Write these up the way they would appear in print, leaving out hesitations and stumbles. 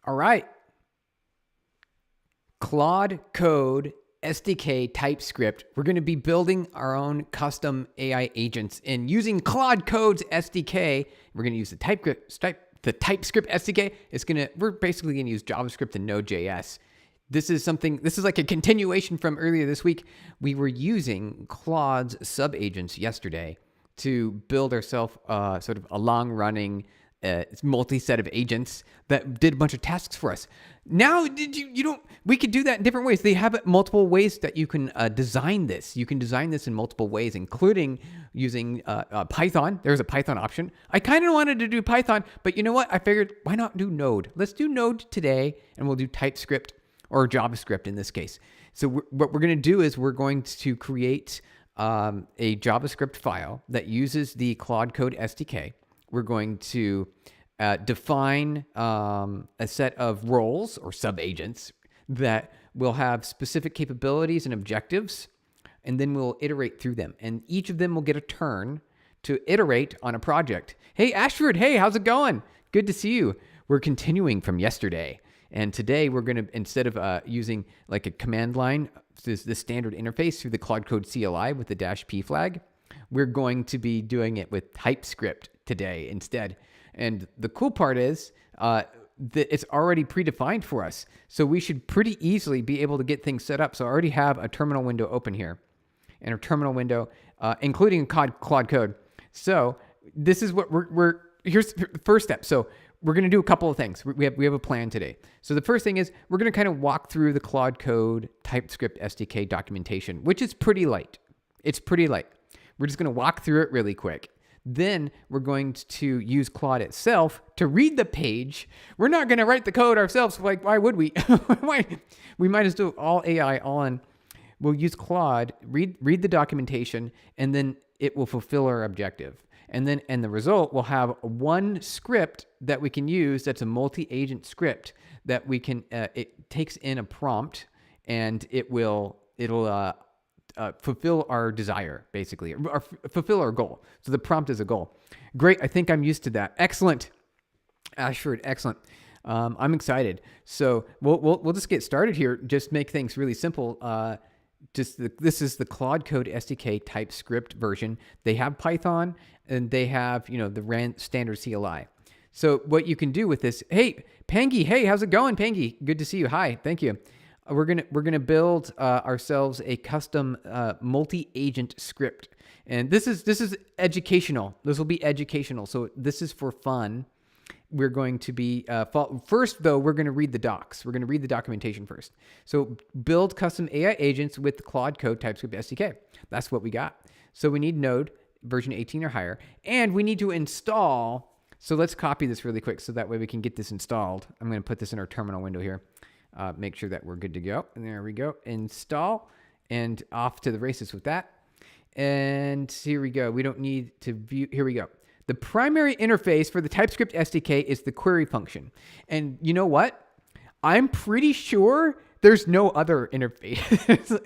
All right. Claude Code SDK TypeScript. We're going to be building our own custom AI agents and using Claude Code's SDK. We're going to use the TypeScript SDK. We're basically going to use JavaScript and Node.js. This is like a continuation from earlier this week. We were using Claude's sub-agents yesterday to build ourselves sort of a long-running multi-set of agents that did a bunch of tasks for us. Now, we could do that in different ways. They have multiple ways that you can design this. You can design this in multiple ways, including using Python. There's a Python option. I kind of wanted to do Python, but you know what? I figured, why not do Node? Let's do Node today, and we'll do TypeScript or JavaScript in this case. So what we're going to do is we're going to create a JavaScript file that uses the Claude Code SDK. We're going to define a set of roles or sub-agents that will have specific capabilities and objectives, and then we'll iterate through them. And each of them will get a turn to iterate on a project. Hey, Ashford, hey, how's it going? Good to see you. We're continuing from yesterday. And today we're going to, instead of using like a command line, the standard interface through the Claude Code CLI with the -p flag, we're going to be doing it with TypeScript today instead. And the cool part is that it's already predefined for us. So we should pretty easily be able to get things set up. So I already have a terminal window open here, and a terminal window, including Claude Code. So this is what here's the first step. So we're going to do a couple of things. We have a plan today. So the first thing is we're going to kind of walk through the Claude Code TypeScript SDK documentation, which is pretty light. It's pretty light. We're just going to walk through it really quick. Then we're going to use Claude itself to read the page. We're not going to write the code ourselves. Like, why would we? We might as do all AI all in. We'll use Claude, read the documentation, and then it will fulfill our objective. And the result will have one script that we can use that's a multi-agent script that we can, it takes in a prompt, and it'll fulfill our desire, basically, or fulfill our goal. So the prompt is a goal. Great. I think I'm used to that. Excellent. Ashford, excellent. I'm excited. So we'll just get started here. Just make things really simple. This is the Claude Code SDK TypeScript version. They have Python, and they have the standard CLI. So what you can do with this, hey Pangy, hey, how's it going, Pangy? Good to see you. Hi, thank you. We're gonna build ourselves a custom multi-agent script, and this is educational. This will be educational. So this is for fun. We're going to be first, though. We're going to read the docs. We're going to read the documentation first. So build custom AI agents with the Claude Code TypeScript SDK. That's what we got. So we need Node version 18 or higher, and we need to install. So let's copy this really quick, so that way we can get this installed. I'm going to put this in our terminal window here. Make sure that we're good to go. And there we go. Install, and off to the races with that. And here we go. We don't need to view. Here we go. The primary interface for the TypeScript SDK is the query function. And you know what? I'm pretty sure there's no other interface.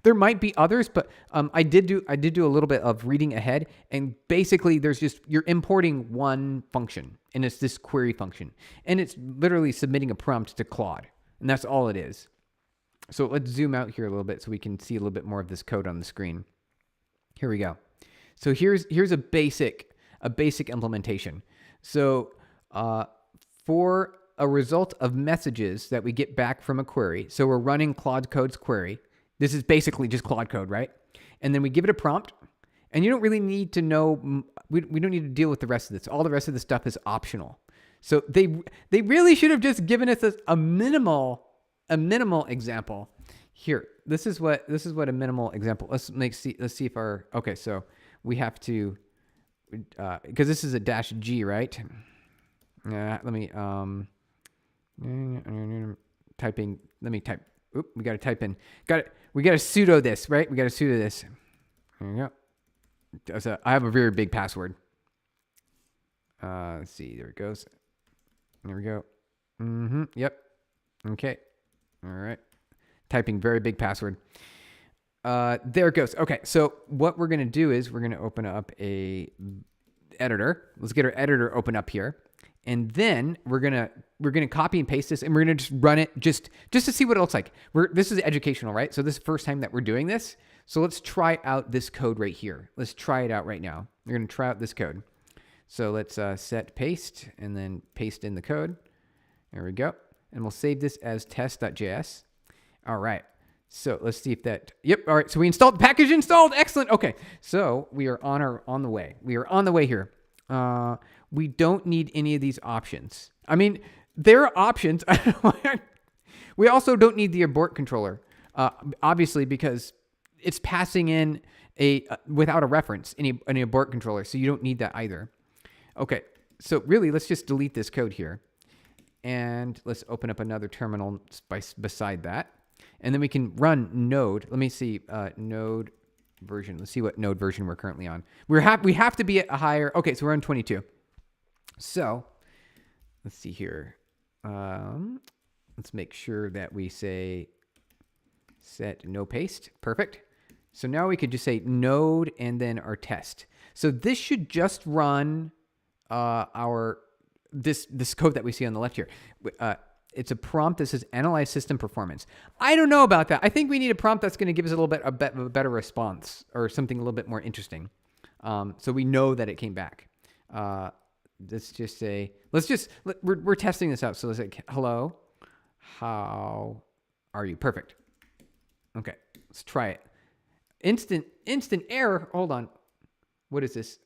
There might be others, but I did do a little bit of reading ahead, and basically you're importing one function, and it's this query function, and it's literally submitting a prompt to Claude, and that's all it is. So let's zoom out here a little bit so we can see a little bit more of this code on the screen. Here we go. So here's a basic implementation. So for a result of messages that we get back from a query, so we're running Claude Code's query. This is basically just Claude Code, right? And then we give it a prompt, and you don't really need to know, we don't need to deal with the rest of this. All the rest of the stuff is optional. So they really should have just given us a minimal example. Here, this is what a minimal example. Let's see if okay, so we have to, because this is a -G, right? Let me typing. Let me type. Oop, we got to type in. We got to sudo this, right? We got to sudo this. There we go. So I have a very big password. Let's see. There it goes. There we go. Yep. Okay. All right. Typing very big password. There it goes. Okay. So what we're going to do is we're going to open up a editor. Let's get our editor open up here. And then we're gonna copy and paste this, and we're gonna just run it just to see what it looks like. This is educational, right? So this is the first time that we're doing this. So let's try out this code right here. Let's try it out right now. We're gonna try out this code. So let's set paste and then paste in the code. There we go. And we'll save this as test.js. All right. So let's see if that, yep. All right. So we installed, package installed. Excellent. Okay. So we are on the way. We are on the way here. We don't need any of these options. I mean, there are options. We also don't need the abort controller, obviously, because it's passing in without a reference, any abort controller. So you don't need that either. Okay. So really, let's just delete this code here. And let's open up another terminal beside that. And then we can run node. Let me see, node version. Let's see what node version we're currently on. We have to be at a higher, okay, so we're on 22. So let's see here. Let's make sure that we say set no paste. Perfect. So now we could just say node and then our test. So this should just run this code that we see on the left here. It's a prompt that says analyze system performance. I don't know about that. I think we need a prompt that's going to give us a little bit of a better response or something a little bit more interesting. So we know that it came back. Let's just say, we're testing this out. So let's say, hello, how are you? Perfect. Okay, let's try it. Instant error. Hold on. What is this?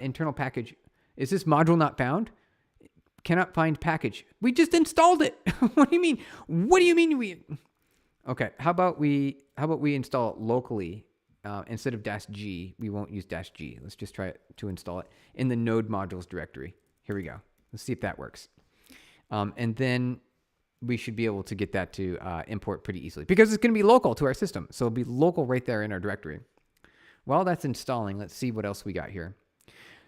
Internal package. Is this module not found? Cannot find package. We just installed it. What do you mean? What do you mean we? Okay. How about we install it locally instead of -g? We won't use -g. Let's just try it to install it in the node modules directory. Here we go. Let's see if that works. And then we should be able to get that to import pretty easily because it's going to be local to our system. So it'll be local right there in our directory. While that's installing, let's see what else we got here.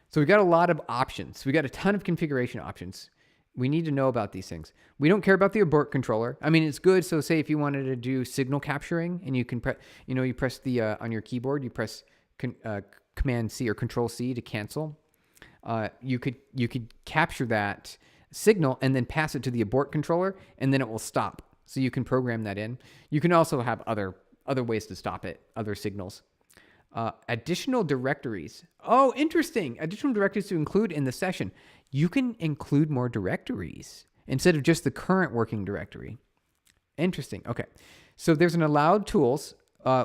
So we got a lot of options. We got a ton of configuration options. We need to know about these things. We don't care about the abort controller. I mean, it's good. So say if you wanted to do signal capturing and you can press, you press the, on your keyboard, you press Command C or Control C to cancel. You could capture that signal and then pass it to the abort controller and then it will stop. So you can program that in. You can also have other ways to stop it, other signals. Additional directories. Oh, interesting. Additional directories to include in the session. You can include more directories instead of just the current working directory. Interesting. Okay. So there's an allowed tools,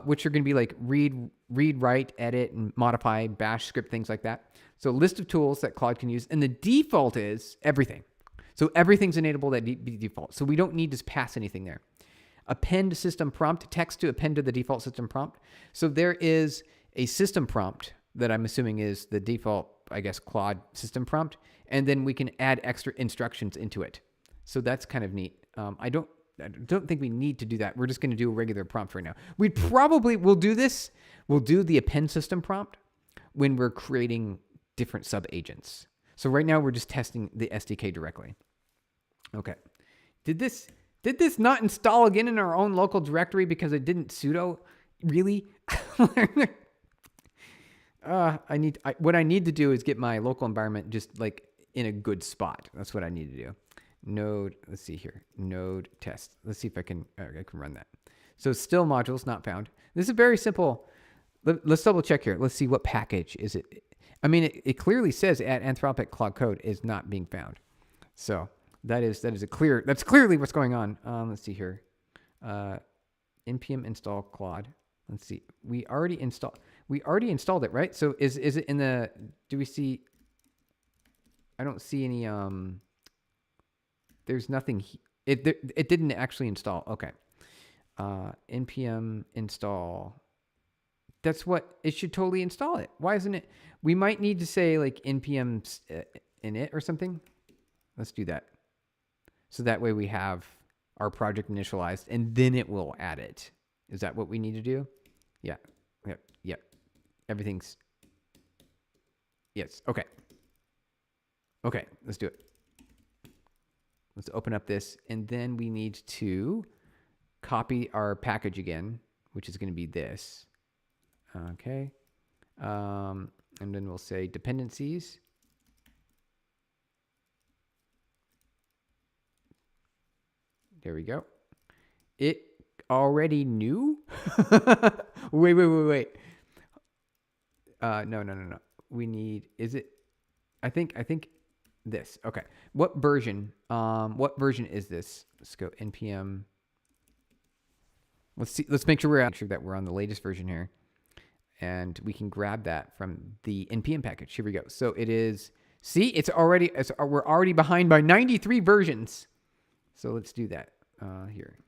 which are going to be like read, write, edit, and modify, bash script, things like that. So list of tools that Claude can use. And the default is everything. So everything's enabled at default. So we don't need to pass anything there. Append system prompt, text to append to the default system prompt. So there is a system prompt that I'm assuming is the default, I guess, Claude system prompt. And then we can add extra instructions into it. So that's kind of neat. I don't think we need to do that. We're just going to do a regular prompt right now. We'll do this. We'll do the append system prompt when we're creating different sub agents. So right now we're just testing the SDK directly. Okay. Did this not install again in our own local directory because it didn't sudo? Really? What I need to do is get my local environment just like in a good spot. That's what I need to do. Node, let's see here. Node test. Let's see if I can run that. So still modules not found. This is very simple. Let's double check here. Let's see what package is it. I mean, it clearly says at Anthropic Claude Code is not being found. So that's clearly what's going on. Let's see here. npm install Claude. Let's see. We already installed it, right? So is it in the, do we see, I don't see any, there's nothing, it didn't actually install. Okay. npm install. That's what, it should totally install it. Why isn't it? We might need to say like npm init or something. Let's do that. So that way we have our project initialized and then it will add it. Is that what we need to do? Yeah. Yep. Everything's, yes. Okay. Okay. Let's do it. Let's open up this and then we need to copy our package again, which is going to be this. Okay. And then we'll say dependencies. There we go. It already knew? Wait. No. We need, is it, I think this. Okay. What version is this? Let's go npm. Let's make sure we're on the latest version here. And we can grab that from the npm package. Here we go. So it is, see, we're already behind by 93 versions. So let's do that here.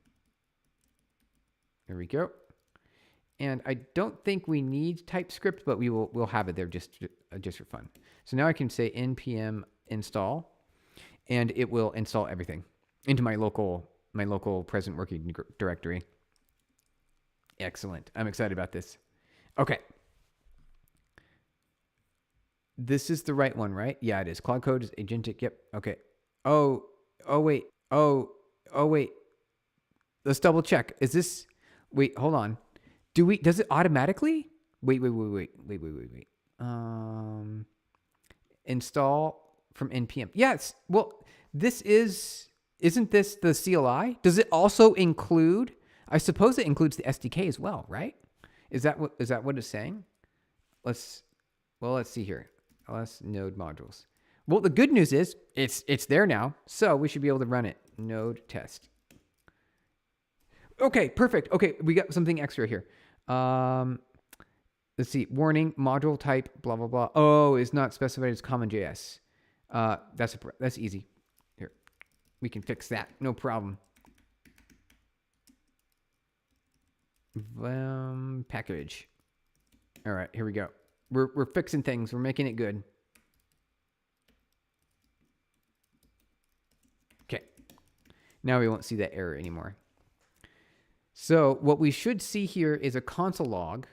There we go. And I don't think we need TypeScript, but we'll have it there just for fun. So now I can say npm install, and it will install everything into my local present working directory. Excellent. I'm excited about this. Okay. This is the right one, right? Yeah, it is. Claude Code is agentic. Yep. Okay. Oh, wait. Oh, wait. Let's double check. Is this, wait, hold on. Does it automatically? Wait. Install from npm. Yes. Well, isn't this the CLI? Does it also include, I suppose it includes the SDK as well, right? Is that what it's saying? Let's see here. LS node modules. Well, the good news is it's there now, so we should be able to run it. Node test. Okay, perfect. Okay, we got something extra here. Let's see. Warning, module type, blah blah blah. Oh, it's not specified as common JS. That's easy. Here, we can fix that. No problem. Package. All right, here we go. We're fixing things. We're making it good. Okay. Now we won't see that error anymore. So what we should see here is a console log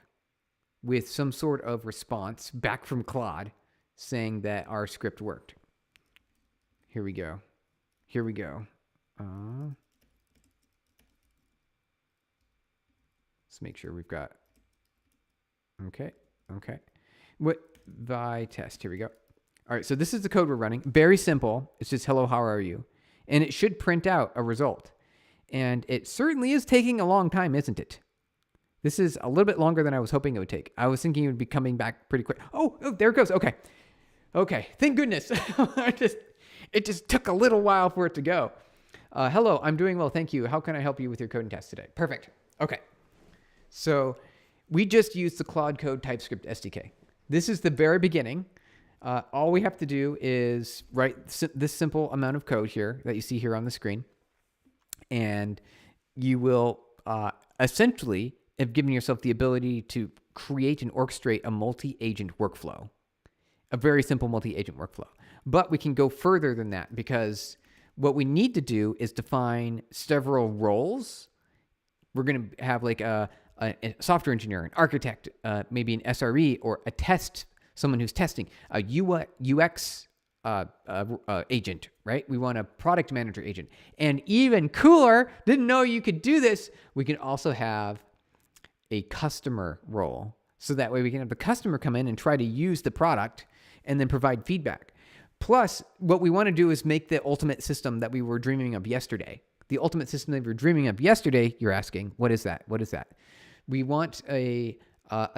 with some sort of response back from Claude saying that our script worked. Here we go. Let's make sure we've got, okay. What by test, here we go. All right, so this is the code we're running. Very simple. It's just hello, how are you? And it should print out a result. And it certainly is taking a long time, isn't it? This is a little bit longer than I was hoping it would take. I was thinking it would be coming back pretty quick. Oh, there it goes. Okay. Thank goodness. It just took a little while for it to go. Hello, I'm doing well. Thank you. How can I help you with your code and test today? Perfect. Okay. So we just used the Claude Code TypeScript SDK. This is the very beginning. All we have to do is write this simple amount of code here that you see here on the screen. And you will essentially have given yourself the ability to create and orchestrate a multi-agent workflow, a very simple multi-agent workflow. But we can go further than that, because what we need to do is define several roles. We're going to have like a software engineer, an architect, maybe an SRE, or a someone who's testing, a UX agent, right? We want a product manager agent. And even cooler, didn't know you could do this, we can also have a customer role. So that way we can have the customer come in and try to use the product and then provide feedback. Plus, what we want to do is make the ultimate system that we were dreaming of yesterday. The ultimate system that we were dreaming of yesterday, you're asking, what is that? We want a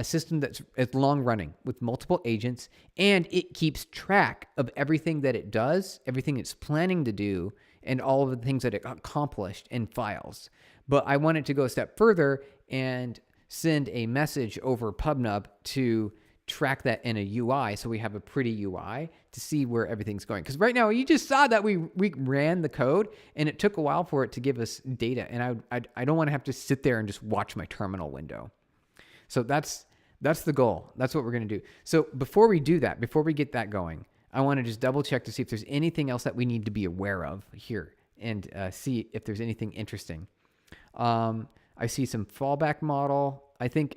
system that's long running with multiple agents, and it keeps track of everything that it does, everything it's planning to do, and all of the things that it accomplished in files. But I want it to go a step further and send a message over PubNub to track that in a UI, so we have a pretty UI to see where everything's going. Because right now, you just saw that we ran the code, and it took a while for it to give us data, and I don't want to have to sit there and just watch my terminal window. So that's the goal. That's what we're going to do. So before we do that, before we get that going, I want to just double check to see if there's anything else that we need to be aware of here, and see if there's anything interesting. I see some fallback model. I think,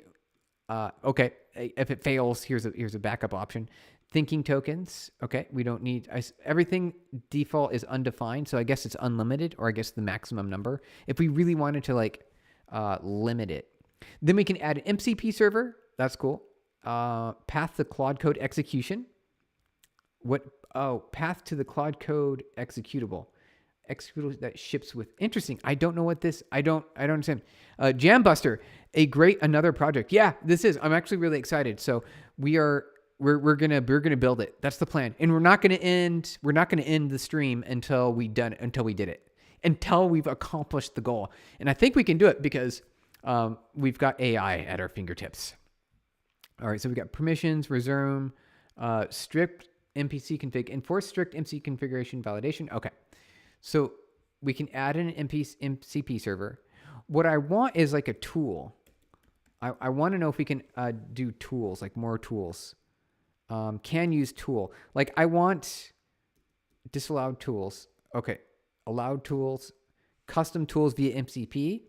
okay, if it fails, here's a backup option. Thinking tokens. Okay, we don't need, everything default is undefined, so I guess it's unlimited, or I guess the maximum number. If we really wanted to limit it, then we can add an MCP server. That's cool. Path to Claude Code execution. Path to the Claude Code executable. executable that ships with. Interesting. I don't know what this. I don't understand. Jambuster, another project. Yeah, this is. I'm actually really excited. So we're gonna build it. That's the plan. And we're not gonna end the stream until we've accomplished the goal. And I think we can do it because we've got AI at our fingertips. All right. So we got permissions, resume, strict MPC config, enforce strict MC configuration validation. Okay. So we can add an MCP server. What I want is like a tool. I want to know if we can do tools, like more tools. Can use tool. Like I want disallowed tools. Okay. Allowed tools, custom tools via MCP.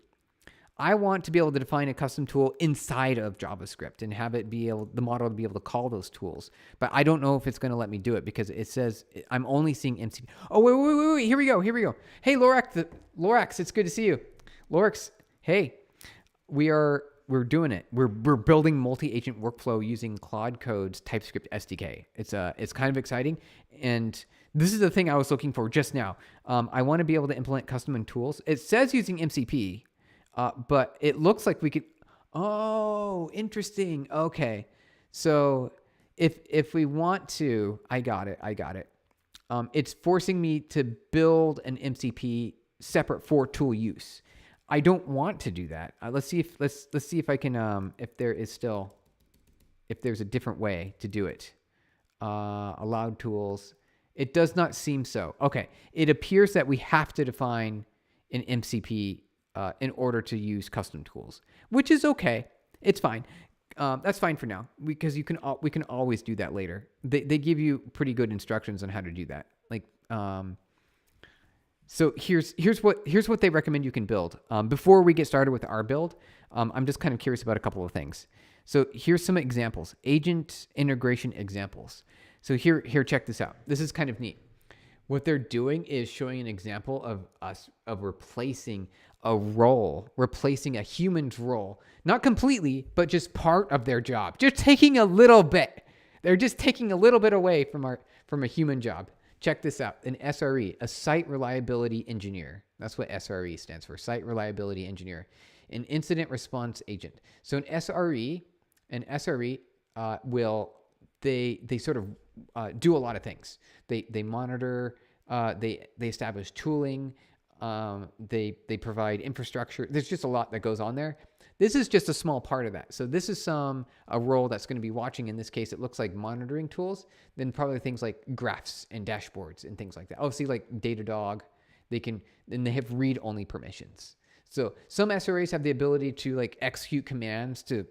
I want to be able to define a custom tool inside of JavaScript and have it the model to be able to call those tools. But I don't know if it's going to let me do it because it says I'm only seeing MCP. Oh, wait. Here we go. Hey, Lorax, it's good to see you. Lorax, hey, we're doing it. We're building multi-agent workflow using Claude Code's TypeScript SDK. It's kind of exciting. And this is the thing I was looking for just now. I want to be able to implement custom tools. It says using MCP. But it looks like we could. Oh, interesting. Okay. So if we want to, I got it. It's forcing me to build an MCP separate for tool use. I don't want to do that. Let's see if I can, if there's a different way to do it. Allowed tools. It does not seem so. Okay. It appears that we have to define an MCP in order to use custom tools, which is okay. It's fine. That's fine for now because we can always do that later. They give you pretty good instructions on how to do that. Like, so here's what they recommend you can build. Before we get started with our build, I'm just kind of curious about a couple of things. So here's some examples, agent integration examples. So here, check this out. This is kind of neat. What they're doing is showing an example of replacing a human's role, not completely, but just part of their job. Just taking a little bit. They're just taking a little bit away from a human job. Check this out. An SRE, a site reliability engineer. That's what SRE stands for, site reliability engineer. An incident response agent. So an SRE will sort of do a lot of things. They monitor, they establish tooling, they provide infrastructure. There's just a lot that goes on there. This is just a small part of that. So this is a role that's going to be watching. In this case, it looks like monitoring tools. Then probably things like graphs and dashboards and things like that. Oh, see, like Datadog, they have read-only permissions. So some SREs have the ability to like execute commands to,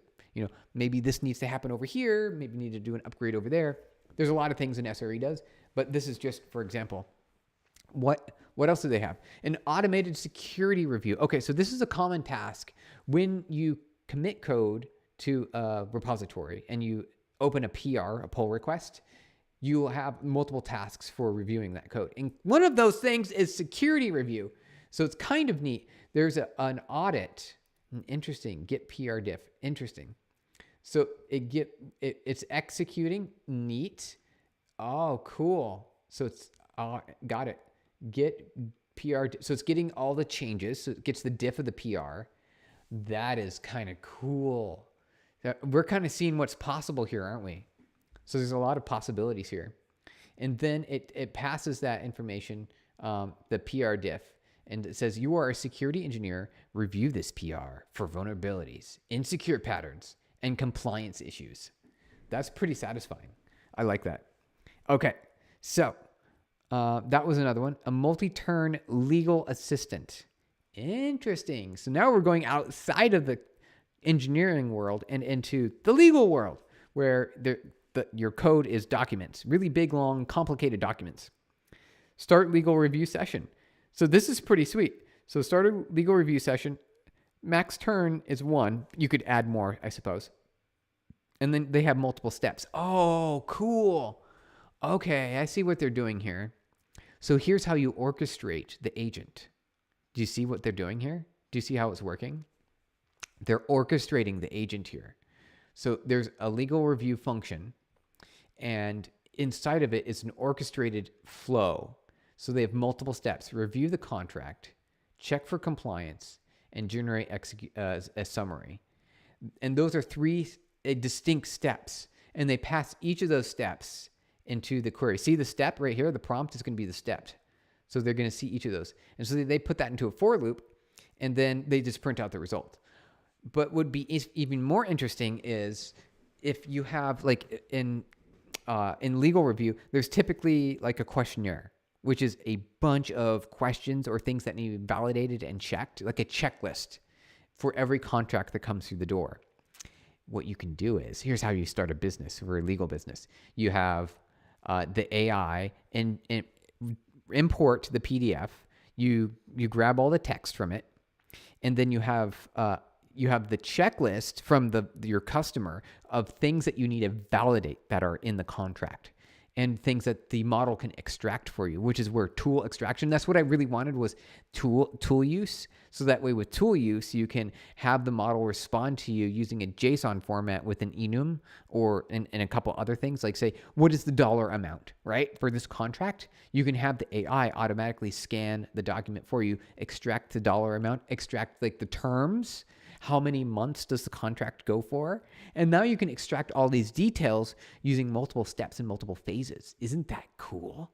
maybe this needs to happen over here. Maybe need to do an upgrade over there. There's a lot of things an SRE does, but this is just, for example, what else do they have? An automated security review. Okay, so this is a common task when you commit code to a repository and you open a PR, a pull request, you will have multiple tasks for reviewing that code. And one of those things is security review. So it's kind of neat. There's an audit. Interesting. Get PR diff. Interesting. So it's executing. Neat. Oh, cool. So it's got it. Get PR. So it's getting all the changes. So it gets the diff of the PR. That is kind of cool. We're kind of seeing what's possible here, aren't we? So there's a lot of possibilities here. And then it passes that information, the PR diff, and it says, you are a security engineer. Review this PR for vulnerabilities, insecure patterns, and compliance issues. That's pretty satisfying. I like that. Okay, so that was another one. A multi-turn legal assistant. Interesting. So now we're going outside of the engineering world and into the legal world where your code is documents, really big, long, complicated documents. Start legal review session. So this is pretty sweet. So start a legal review session. Max turn is 1. You could add more, I suppose. And then they have multiple steps. Oh, cool. Okay, I see what they're doing here. So here's how you orchestrate the agent. Do you see what they're doing here? Do you see how it's working? They're orchestrating the agent here. So there's a legal review function, and inside of it is an orchestrated flow. So they have multiple steps: review the contract, check for compliance, and generate a summary. And those are three distinct steps. And they pass each of those steps into the query. See the step right here? The prompt is going to be the step. So they're going to see each of those. And so they put that into a for loop, and then they just print out the result. But what would be even more interesting is if you have, like in legal review, there's typically like a questionnaire, which is a bunch of questions or things that need to be validated and checked, like a checklist for every contract that comes through the door. What you can do is, here's how you start a business or a legal business. You have the AI and import the PDF. You grab all the text from it, and then you have the checklist from your customer of things that you need to validate that are in the contract, and things that the model can extract for you, which is where tool extraction. That's what I really wanted, was tool use. So that way with tool use, you can have the model respond to you using a JSON format with an enum and a couple other things, like say, what is the dollar amount, right? For this contract, you can have the AI automatically scan the document for you, extract the dollar amount, extract like the terms. How many months does the contract go for? And now you can extract all these details using multiple steps and multiple phases. Isn't that cool?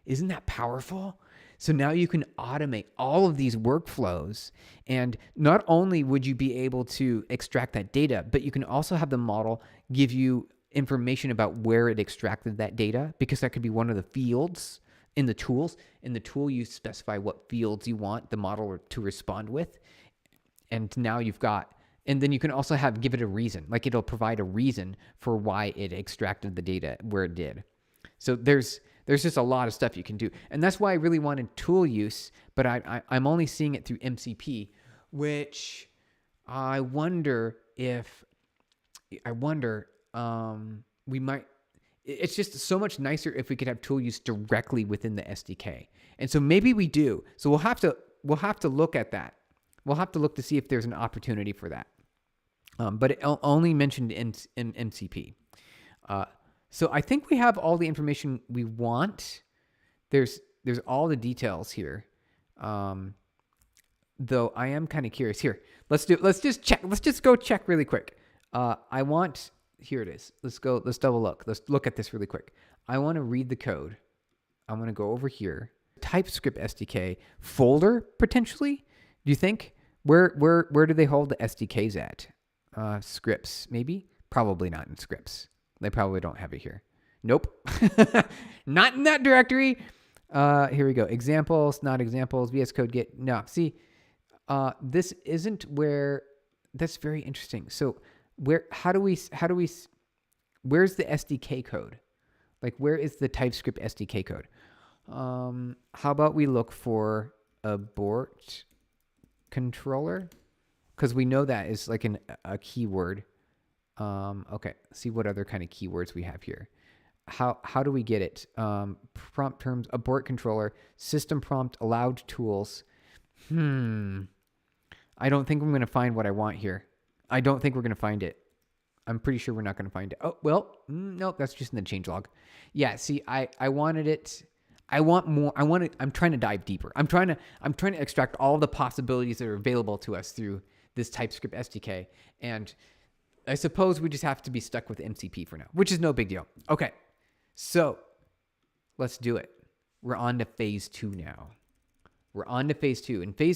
Isn't that powerful? So now you can automate all of these workflows. And not only would you be able to extract that data, but you can also have the model give you information about where it extracted that data, because that could be one of the fields in the tools. In the tool, you specify what fields you want the model to respond with. And now you've got, and then you can also give it a reason, like it'll provide a reason for why it extracted the data where it did. So there's just a lot of stuff you can do. And that's why I really wanted tool use, but I'm only seeing it through MCP, which I wonder we might, it's just so much nicer if we could have tool use directly within the SDK. And so maybe we do. So we'll have to look at that. We'll have to look to see if there's an opportunity for that. But it only mentioned in MCP. So I think we have all the information we want. There's all the details here. Though I am kind of curious. Here, let's just check. Let's just go check really quick. Here it is. Let's double look. Let's look at this really quick. I want to read the code. I'm going to go over here. TypeScript SDK folder, potentially. Do you think? Where do they hold the SDKs at? Scripts, maybe? Probably not in scripts. They probably don't have it here. Nope. Not in that directory. Here we go. Examples, not examples. VS Code get. No, see, this isn't where. That's very interesting. So how do we, where's the SDK code? Like, where is the TypeScript SDK code? How about we look for abort controller, because we know that is like a keyword. Okay, see what other kind of keywords we have here. How do we get it? Prompt terms, abort controller, system prompt, allowed tools. I don't think I'm going to find what I want here. I don't think we're going to find it. I'm pretty sure we're not going to find it. Oh, well, nope, that's just in the changelog. Yeah, see, I wanted it. I want more. I'm trying to dive deeper. I'm trying to extract all the possibilities that are available to us through this TypeScript SDK. And I suppose we just have to be stuck with MCP for now, which is no big deal. Okay. So let's do it. We're on to phase 2 now. In phase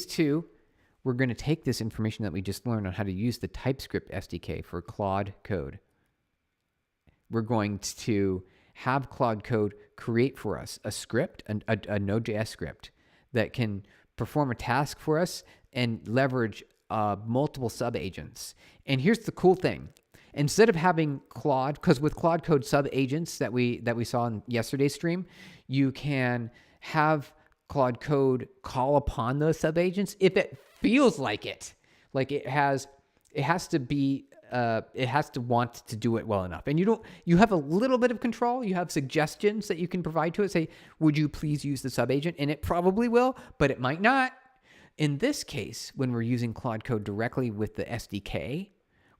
2, we're going to take this information that we just learned on how to use the TypeScript SDK for Claude Code. We're going to have Claude Code create for us a script, a Node.js script that can perform a task for us and leverage multiple sub-agents. And here's the cool thing. Instead of having Claude, because with Claude Code sub-agents that we saw in yesterday's stream, you can have Claude Code call upon those sub-agents if it feels like it. Like it has to want to do it well enough. And you have a little bit of control. You have suggestions that you can provide to it. Say, would you please use the sub-agent? And it probably will, but it might not. In this case, when we're using Claude Code directly with the SDK,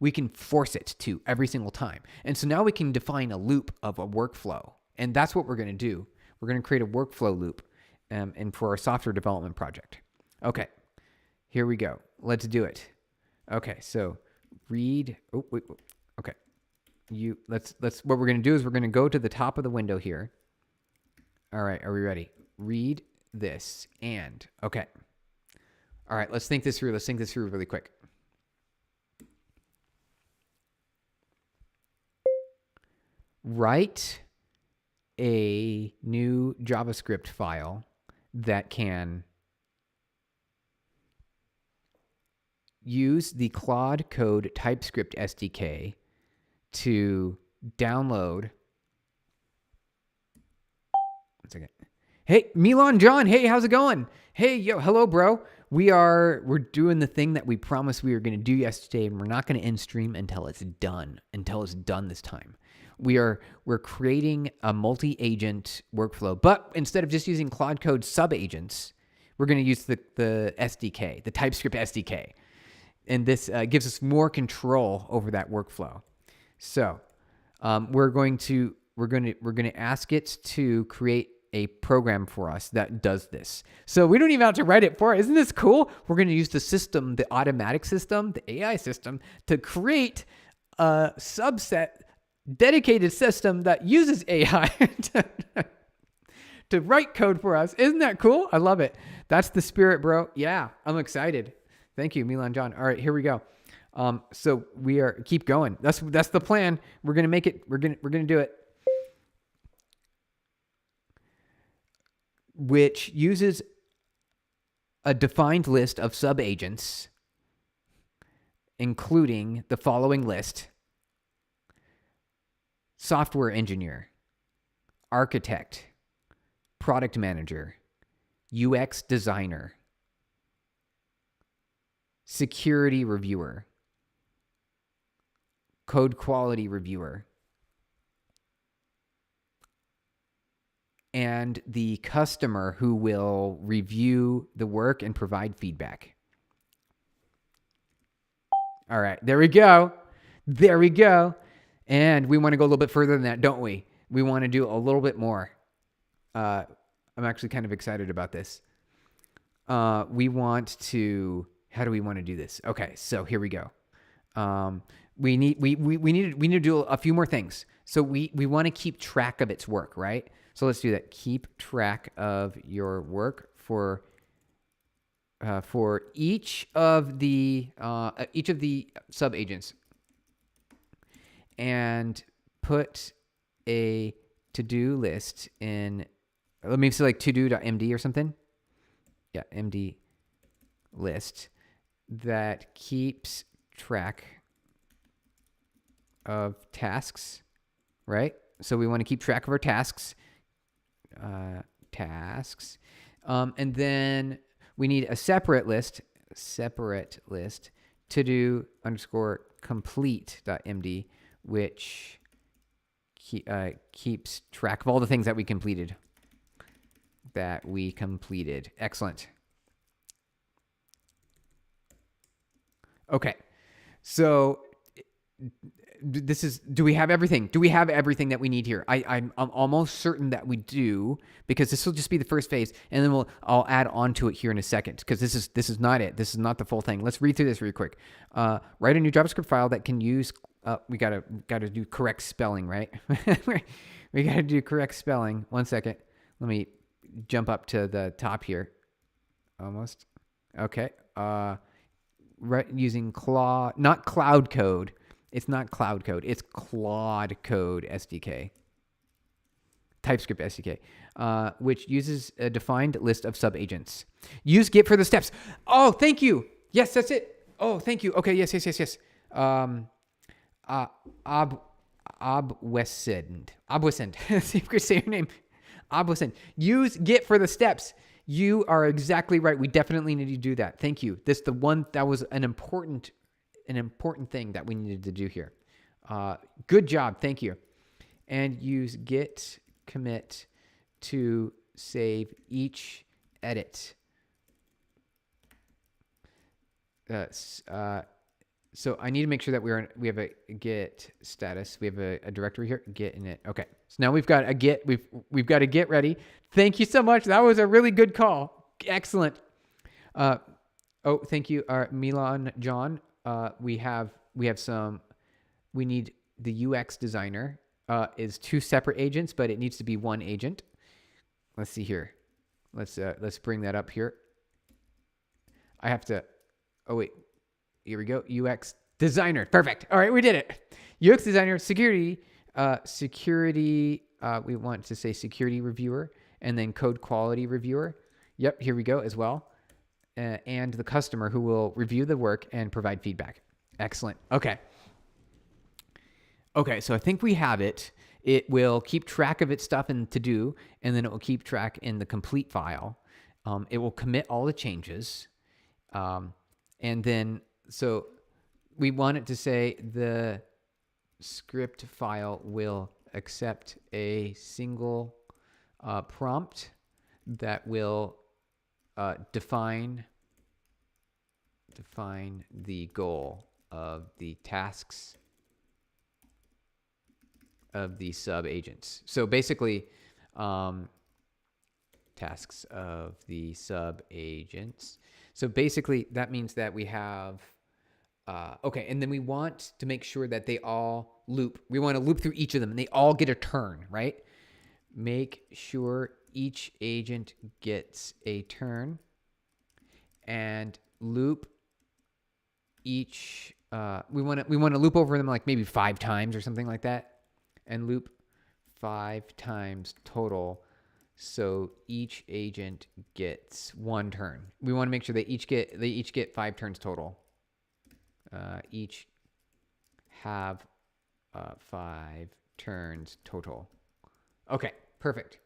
we can force it to every single time. And so now we can define a loop of a workflow. And that's what we're going to do. We're going to create a workflow loop and for our software development project. Okay, here we go. Let's do it. Okay, so read. Oh, wait. Okay, let's. What we're gonna do is we're gonna go to the top of the window here. All right, are we ready? Read this and okay. All right, let's think this through. Let's think this through really quick. Write a new JavaScript file that can use the Claude Code TypeScript SDK to download. 1 second. Hey, Milan John. Hey, how's it going? Hey, yo, hello, bro. We're doing the thing that we promised we were going to do yesterday, and we're not going to end stream until it's done. Until it's done this time. We're creating a multi-agent workflow, but instead of just using Claude Code sub-agents, we're going to use the SDK, the TypeScript SDK, and this gives us more control over that workflow. So we're going to ask it to create a program for us that does this. So we don't even have to write it for it. Isn't this cool? We're going to use the system, the automatic system, the AI system, to create a subset dedicated system that uses AI to write code for us. Isn't that cool? I love it. That's the spirit, bro. Yeah, I'm excited. Thank you, Milan John. All right, here we go. So we are keep going. That's the plan. We're gonna make it. We're gonna do it. Which uses a defined list of sub-agents, including the following list: software engineer, architect, product manager, UX designer, security reviewer, code quality reviewer, and the customer who will review the work and provide feedback. All right, there we go. There we go. And we want to go a little bit further than that, don't we? We want to do a little bit more. I'm actually kind of excited about this. We want to, how do we want to do this? Okay, so here we go. We need to do a few more things. So we want to keep track of its work, right? So let's do that. Keep track of your work for each of the sub-agents, and put a to-do list in. Let me select to-do.md or something. Yeah, md list that keeps track of tasks, right? So we want to keep track of our tasks. And then we need a separate list, to-do underscore complete.md, which keeps track of all the things that we completed. Excellent. Okay. So do we have everything? Do we have everything that we need here? I'm almost certain that we do, because this will just be the first phase, and then I'll add on to it here in a second, because this is not it. This is not the full thing. Let's read through this really quick. Write a new JavaScript file that can use. We gotta do correct spelling, right? We gotta do correct spelling. 1 second. Let me jump up to the top here. Almost. Okay. Right, using not Cloud Code. It's not Cloud Code. It's Claude Code SDK. TypeScript SDK, which uses a defined list of sub-agents. Use Git for the steps. Oh, thank you. Yes, that's it. Oh, thank you. Okay, yes. Abwesend. See if I can say your name. Abwesend. Use Git for the steps. You are exactly right. We definitely need to do that. Thank you. That was an important thing that we needed to do here. Good job. Thank you. And use git commit to save each edit. So I need to make sure that we have a Git status. We have a directory here, Git init. Okay. So now we've got a Git. We've got a Git ready. Thank you so much. That was a really good call. Excellent. Oh, thank you, Milan John. We need the UX designer is 2 separate agents, but it needs to be 1 agent. Let's see here. Let's bring that up here. I have to, oh wait, here we go. UX designer. Perfect. All right, we did it. UX designer, security, we want to say security reviewer, and then code quality reviewer. Yep, here we go as well. And the customer who will review the work and provide feedback. Excellent. Okay. Okay, so I think we have it. It will keep track of its stuff and to do, and then it will keep track in the complete file. It will commit all the changes. And then, so we want it to say the script file will accept a single prompt that will define the goal of the tasks of the sub agents. So basically, tasks of the sub agents. So basically, that means that we have, okay, and then we want to make sure that they all loop. We want to loop through each of them, and they all get a turn, right? Make sure each agent gets a turn, and loop each. We want to loop over them like maybe 5 times or something like that, and loop 5 times total. So each agent gets 1 turn. We want to make sure they each get 5 turns total. Each have 5 turns total. Okay, perfect.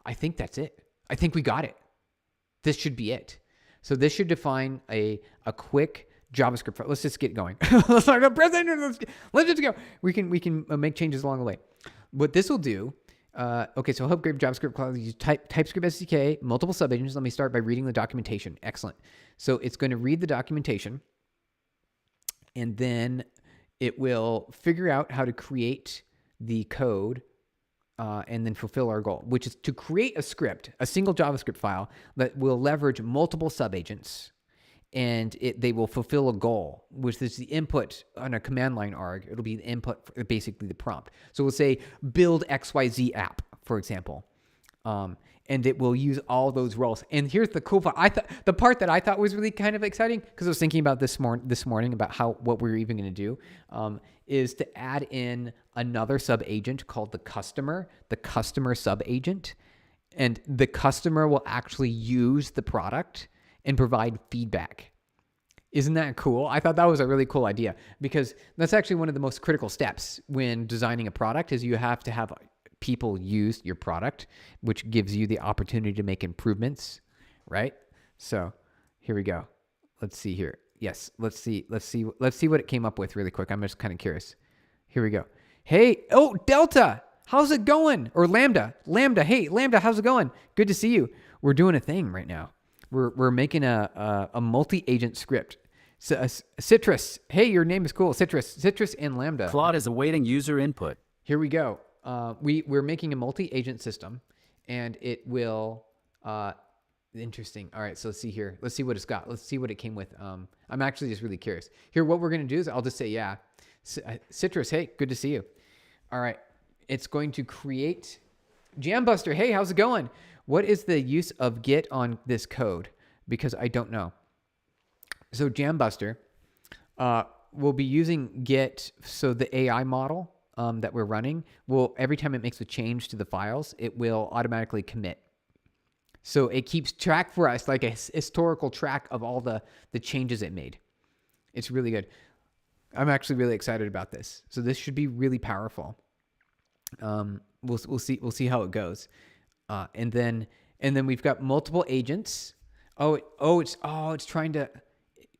I think that's it. I think we got it. This should be it. So this should define a quick JavaScript file. Let's just get going. Let's just go. We can make changes along the way. What this will do. Okay, so upgrade JavaScript Cloud, use TypeScript SDK, multiple subagents. Let me start by reading the documentation. Excellent. So it's going to read the documentation, and then it will figure out how to create the code and then fulfill our goal, which is to create a script, a single JavaScript file that will leverage multiple subagents, and they will fulfill a goal, which is the input on a command line arg. It'll be the input for basically the prompt. So we'll say build XYZ app, for example. And it will use all those roles. And here's the cool part. The part that I thought was really kind of exciting, because I was thinking about this morning about what we were even going to do, is to add in another sub-agent called the customer sub-agent. And the customer will actually use the product and provide feedback. Isn't that cool? I thought that was a really cool idea, because that's actually one of the most critical steps when designing a product is you have to have people use your product, which gives you the opportunity to make improvements, right? So here we go. Let's see here. Yes, let's see what it came up with really quick. I'm just kind of curious. Here we go. Hey, oh, Delta, how's it going? Or Lambda, hey, Lambda, how's it going? Good to see you. We're doing a thing right now. We're making a multi-agent script. So, Citrus, hey, your name is cool. Citrus and Lambda. Claude is awaiting user input. Here we go. We're making a multi-agent system, and it will. Interesting. All right, so let's see here. Let's see what it's got. Let's see what it came with. I'm actually just really curious. Here, what we're going to do is I'll just say, yeah, Citrus, hey, good to see you. All right, it's going to create Jambuster. Hey, how's it going? What is the use of Git on this code? Because I don't know. So Jambuster will be using Git. So the AI model that we're running will, every time it makes a change to the files, it will automatically commit. So it keeps track for us, like a historical track of all the changes it made. It's really good. I'm actually really excited about this. So this should be really powerful. We'll see how it goes. And then we've got multiple agents. It's trying to.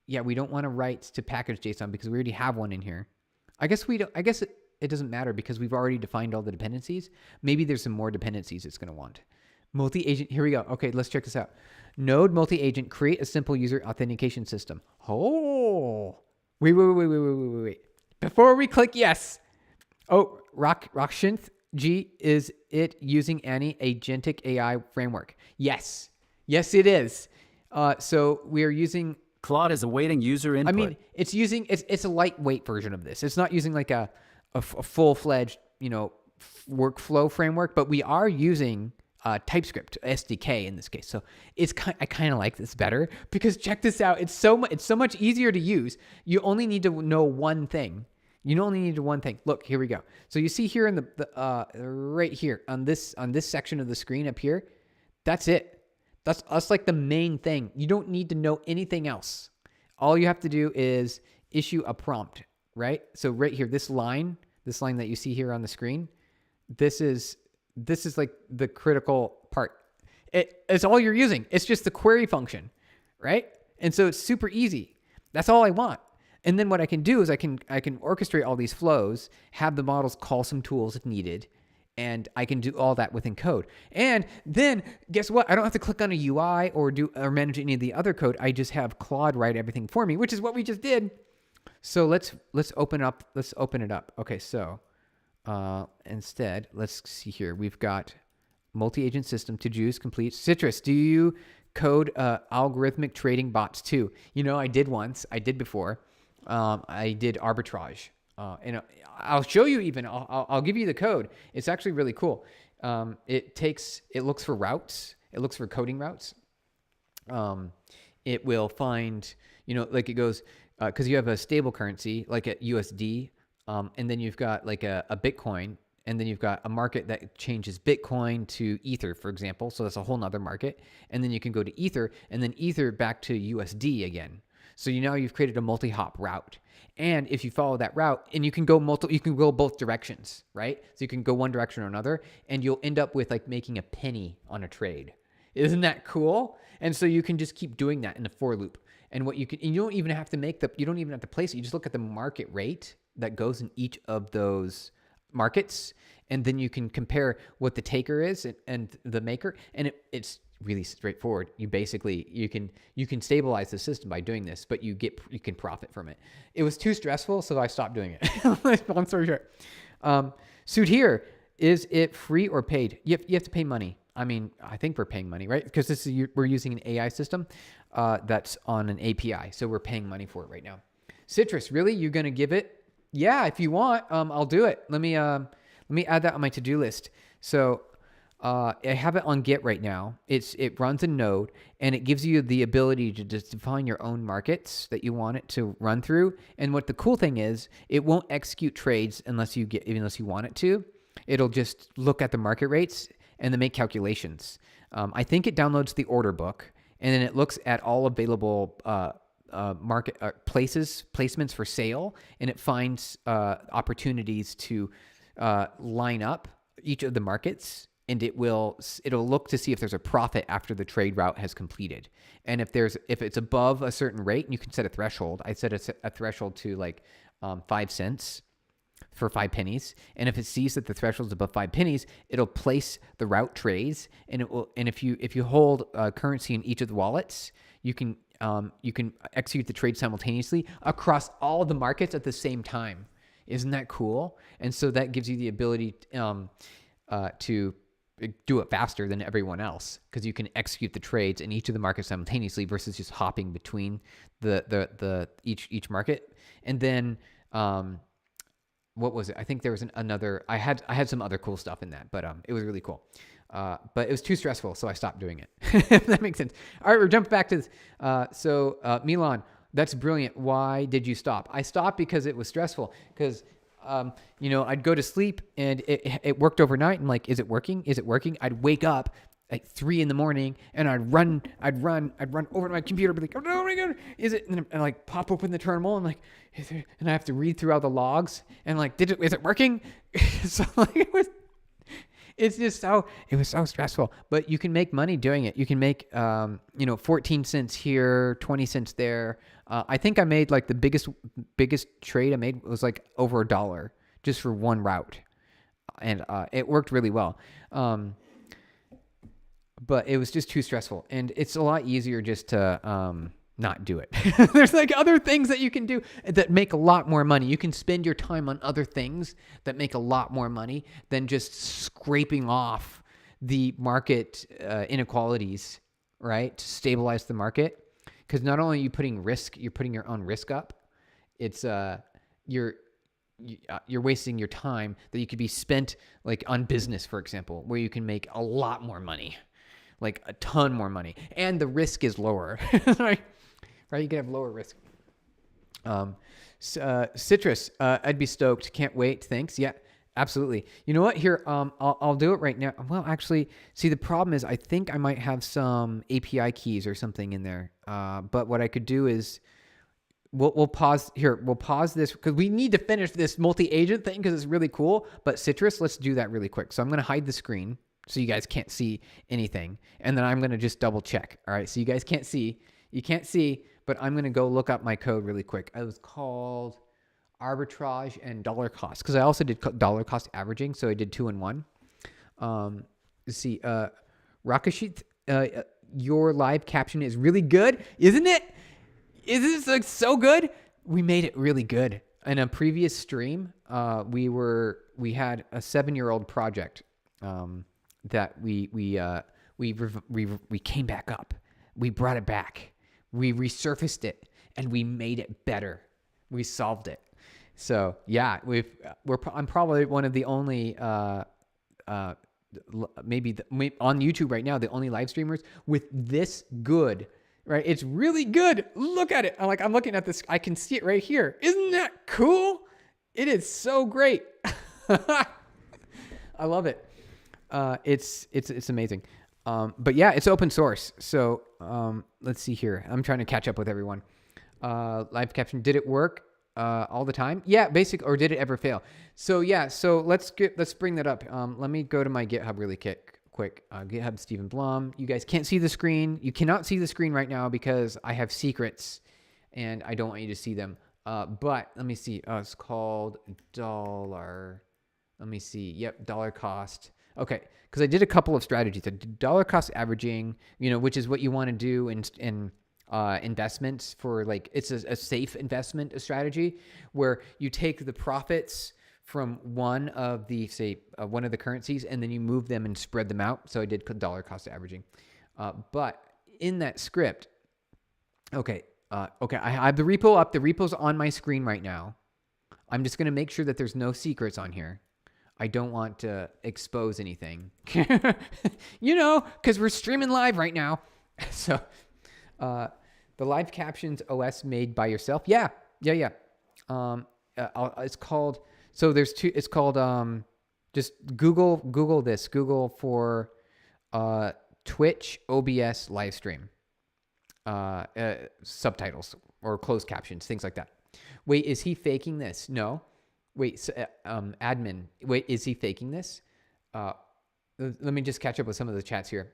Yeah, we don't want to write to package JSON because we already have one in here. I guess it doesn't matter because we've already defined all the dependencies. Maybe there's some more dependencies it's going to want. Multi-agent, here we go. Okay, let's check this out. Node multi-agent, create a simple user authentication system. Oh, Wait. Before we click yes. Oh, Rakshinth G, is it using any agentic AI framework? Yes. Yes, it is. So we are using... Claude is awaiting user input. I mean, it's a lightweight version of this. It's not using like a full-fledged, workflow framework, but we are using TypeScript SDK in this case. So I kind of like this better because check this out. It's so much easier to use. You only need to know one thing. You only need one thing. Look, here we go. So you see here in the right here on this section of the screen up here, that's it. That's like the main thing. You don't need to know anything else. All you have to do is issue a prompt, right? So right here, this line that you see here on the screen, this is like the critical part. It's all you're using. It's just the query function, right? And so it's super easy. That's all I want. And then what I can do is I can orchestrate all these flows, have the models call some tools if needed, and I can do all that within code. And then guess what? I don't have to click on a UI or manage any of the other code. I just have Claude write everything for me, which is what we just did. So let's open it up. Okay, so instead, let's see here. We've got multi-agent system to juice complete. Citrus, do you code algorithmic trading bots too? I did once. I did before. I did arbitrage. And I'll show you even. I'll give you the code. It's actually really cool. It looks for routes. It looks for coding routes. It will find, like it goes, because you have a stable currency like a USD, and then you've got like a Bitcoin, and then you've got a market that changes Bitcoin to Ether, for example. So that's a whole nother market. And then you can go to Ether, and then Ether back to USD again. So now you've created a multi-hop route. And if you follow that route, and you can go both directions, right? So you can go one direction or another, and you'll end up with like making a penny on a trade. Isn't that cool? And so you can just keep doing that in a for loop. And you don't even have to place it. You just look at the market rate that goes in each of those markets, and then you can compare what the taker is and the maker, and it's really straightforward. You can stabilize the system by doing this, but you can profit from it. It was too stressful, so I stopped doing it. Long story short. Suit here, is it free or paid? You have to pay money. I mean, I think we're paying money, right? Because we're using an AI system that's on an API, so we're paying money for it right now. Citrus, really? You're gonna give it? Yeah, if you want, I'll do it. Let me add that on my to-do list. So I have it on Git right now. It runs a node, and it gives you the ability to just define your own markets that you want it to run through. And what the cool thing is, it won't execute trades unless you want it to. It'll just look at the market rates and then make calculations. I think it downloads the order book, and then it looks at all available market placements for sale, and it finds opportunities to line up each of the markets, and it'll look to see if there's a profit after the trade route has completed. And if it's above a certain rate, and you can set a threshold. I set a threshold to like 5 cents for 5 pennies. And if it sees that the threshold is above 5 pennies, it'll place the route trades, and if you hold currency in each of the wallets, you can execute the trade simultaneously across all the markets at the same time. Isn't that cool? And so that gives you the ability to do it faster than everyone else, because you can execute the trades in each of the markets simultaneously versus just hopping between each market. And then what was it? I think there was another. I had some other cool stuff in that, but it was really cool. But it was too stressful, so I stopped doing it. If that makes sense. All right, we're jumping back to this. Milan, that's brilliant. Why did you stop? I stopped because it was stressful. Because I'd go to sleep, and it worked overnight. And like, is it working? Is it working? I'd wake up at 3 a.m, and I'd run over to my computer, be like, oh no, my God, is it? And I like pop open the terminal, and like, and I have to read through all the logs, and like, is it working? So like, it was so stressful. But you can make money doing it. You can make 14 cents here, 20 cents there. I think I made like the biggest trade I made was like over $1 just for one route, and it worked really well. But it was just too stressful, and it's a lot easier just to not do it. There's like other things that you can do that make a lot more money. You can spend your time on other things that make a lot more money than just scraping off the market inequalities, right? To stabilize the market. Because not only are you putting risk, you're putting your own risk up. It's you're wasting your time that you could be spent like on business, for example, where you can make a lot more money, like a ton more money, and the risk is lower, right? Right, you can have lower risk. Citrus, I'd be stoked. Can't wait. Thanks. Yeah, absolutely. You know what? Here, I'll do it right now. Well, actually, see, the problem is I think I might have some API keys or something in there. But what I could do is we'll pause here. We'll pause this because we need to finish this multi-agent thing because it's really cool. But Citrus, let's do that really quick. So I'm going to hide the screen so you guys can't see anything. And then I'm going to just double check. All right, so you guys can't see. You can't see, but I'm going to go look up my code really quick. It was called arbitrage and dollar cost because I also did dollar cost averaging. So I did 2 in 1. Let's see. Rakashit, your live caption is really good, isn't it? Isn't this like so good? We made it really good. In a previous stream, we had a 7-year-old project that we came back up. We brought it back. We resurfaced it and we made it better. We solved it. So yeah, I'm probably one of the only maybe on YouTube right now, the only live streamers with this good, right? It's really good. Look at it. I'm looking at this. I can see it right here. Isn't that cool? It is so great. I love it. It's amazing. But yeah, it's open source. So let's see here. I'm trying to catch up with everyone. Live caption, did it work all the time? Yeah, or did it ever fail? So yeah, so let's bring that up. Let me go to my GitHub really quick. GitHub Stephen Blum. You guys can't see the screen. You cannot see the screen right now because I have secrets and I don't want you to see them. But let me see. It's called dollar. Let me see. Yep, dollar cost. Okay, because I did a couple of strategies. I did dollar cost averaging, which is what you want to do in investments for like, it's a safe investment strategy where you take the profits from one of the currencies and then you move them and spread them out. So I did dollar cost averaging. But in that script, okay, I have the repo up. The repo's on my screen right now. I'm just going to make sure that there's no secrets on here. I don't want to expose anything, because we're streaming live right now. So, the live captions OS made by yourself. Yeah. It's called, so there's two, it's called, just Google this, Google for, Twitch OBS live stream, subtitles or closed captions, things like that. Wait, is he faking this? No. Wait, so, admin. Wait, is he faking this? Let me just catch up with some of the chats here.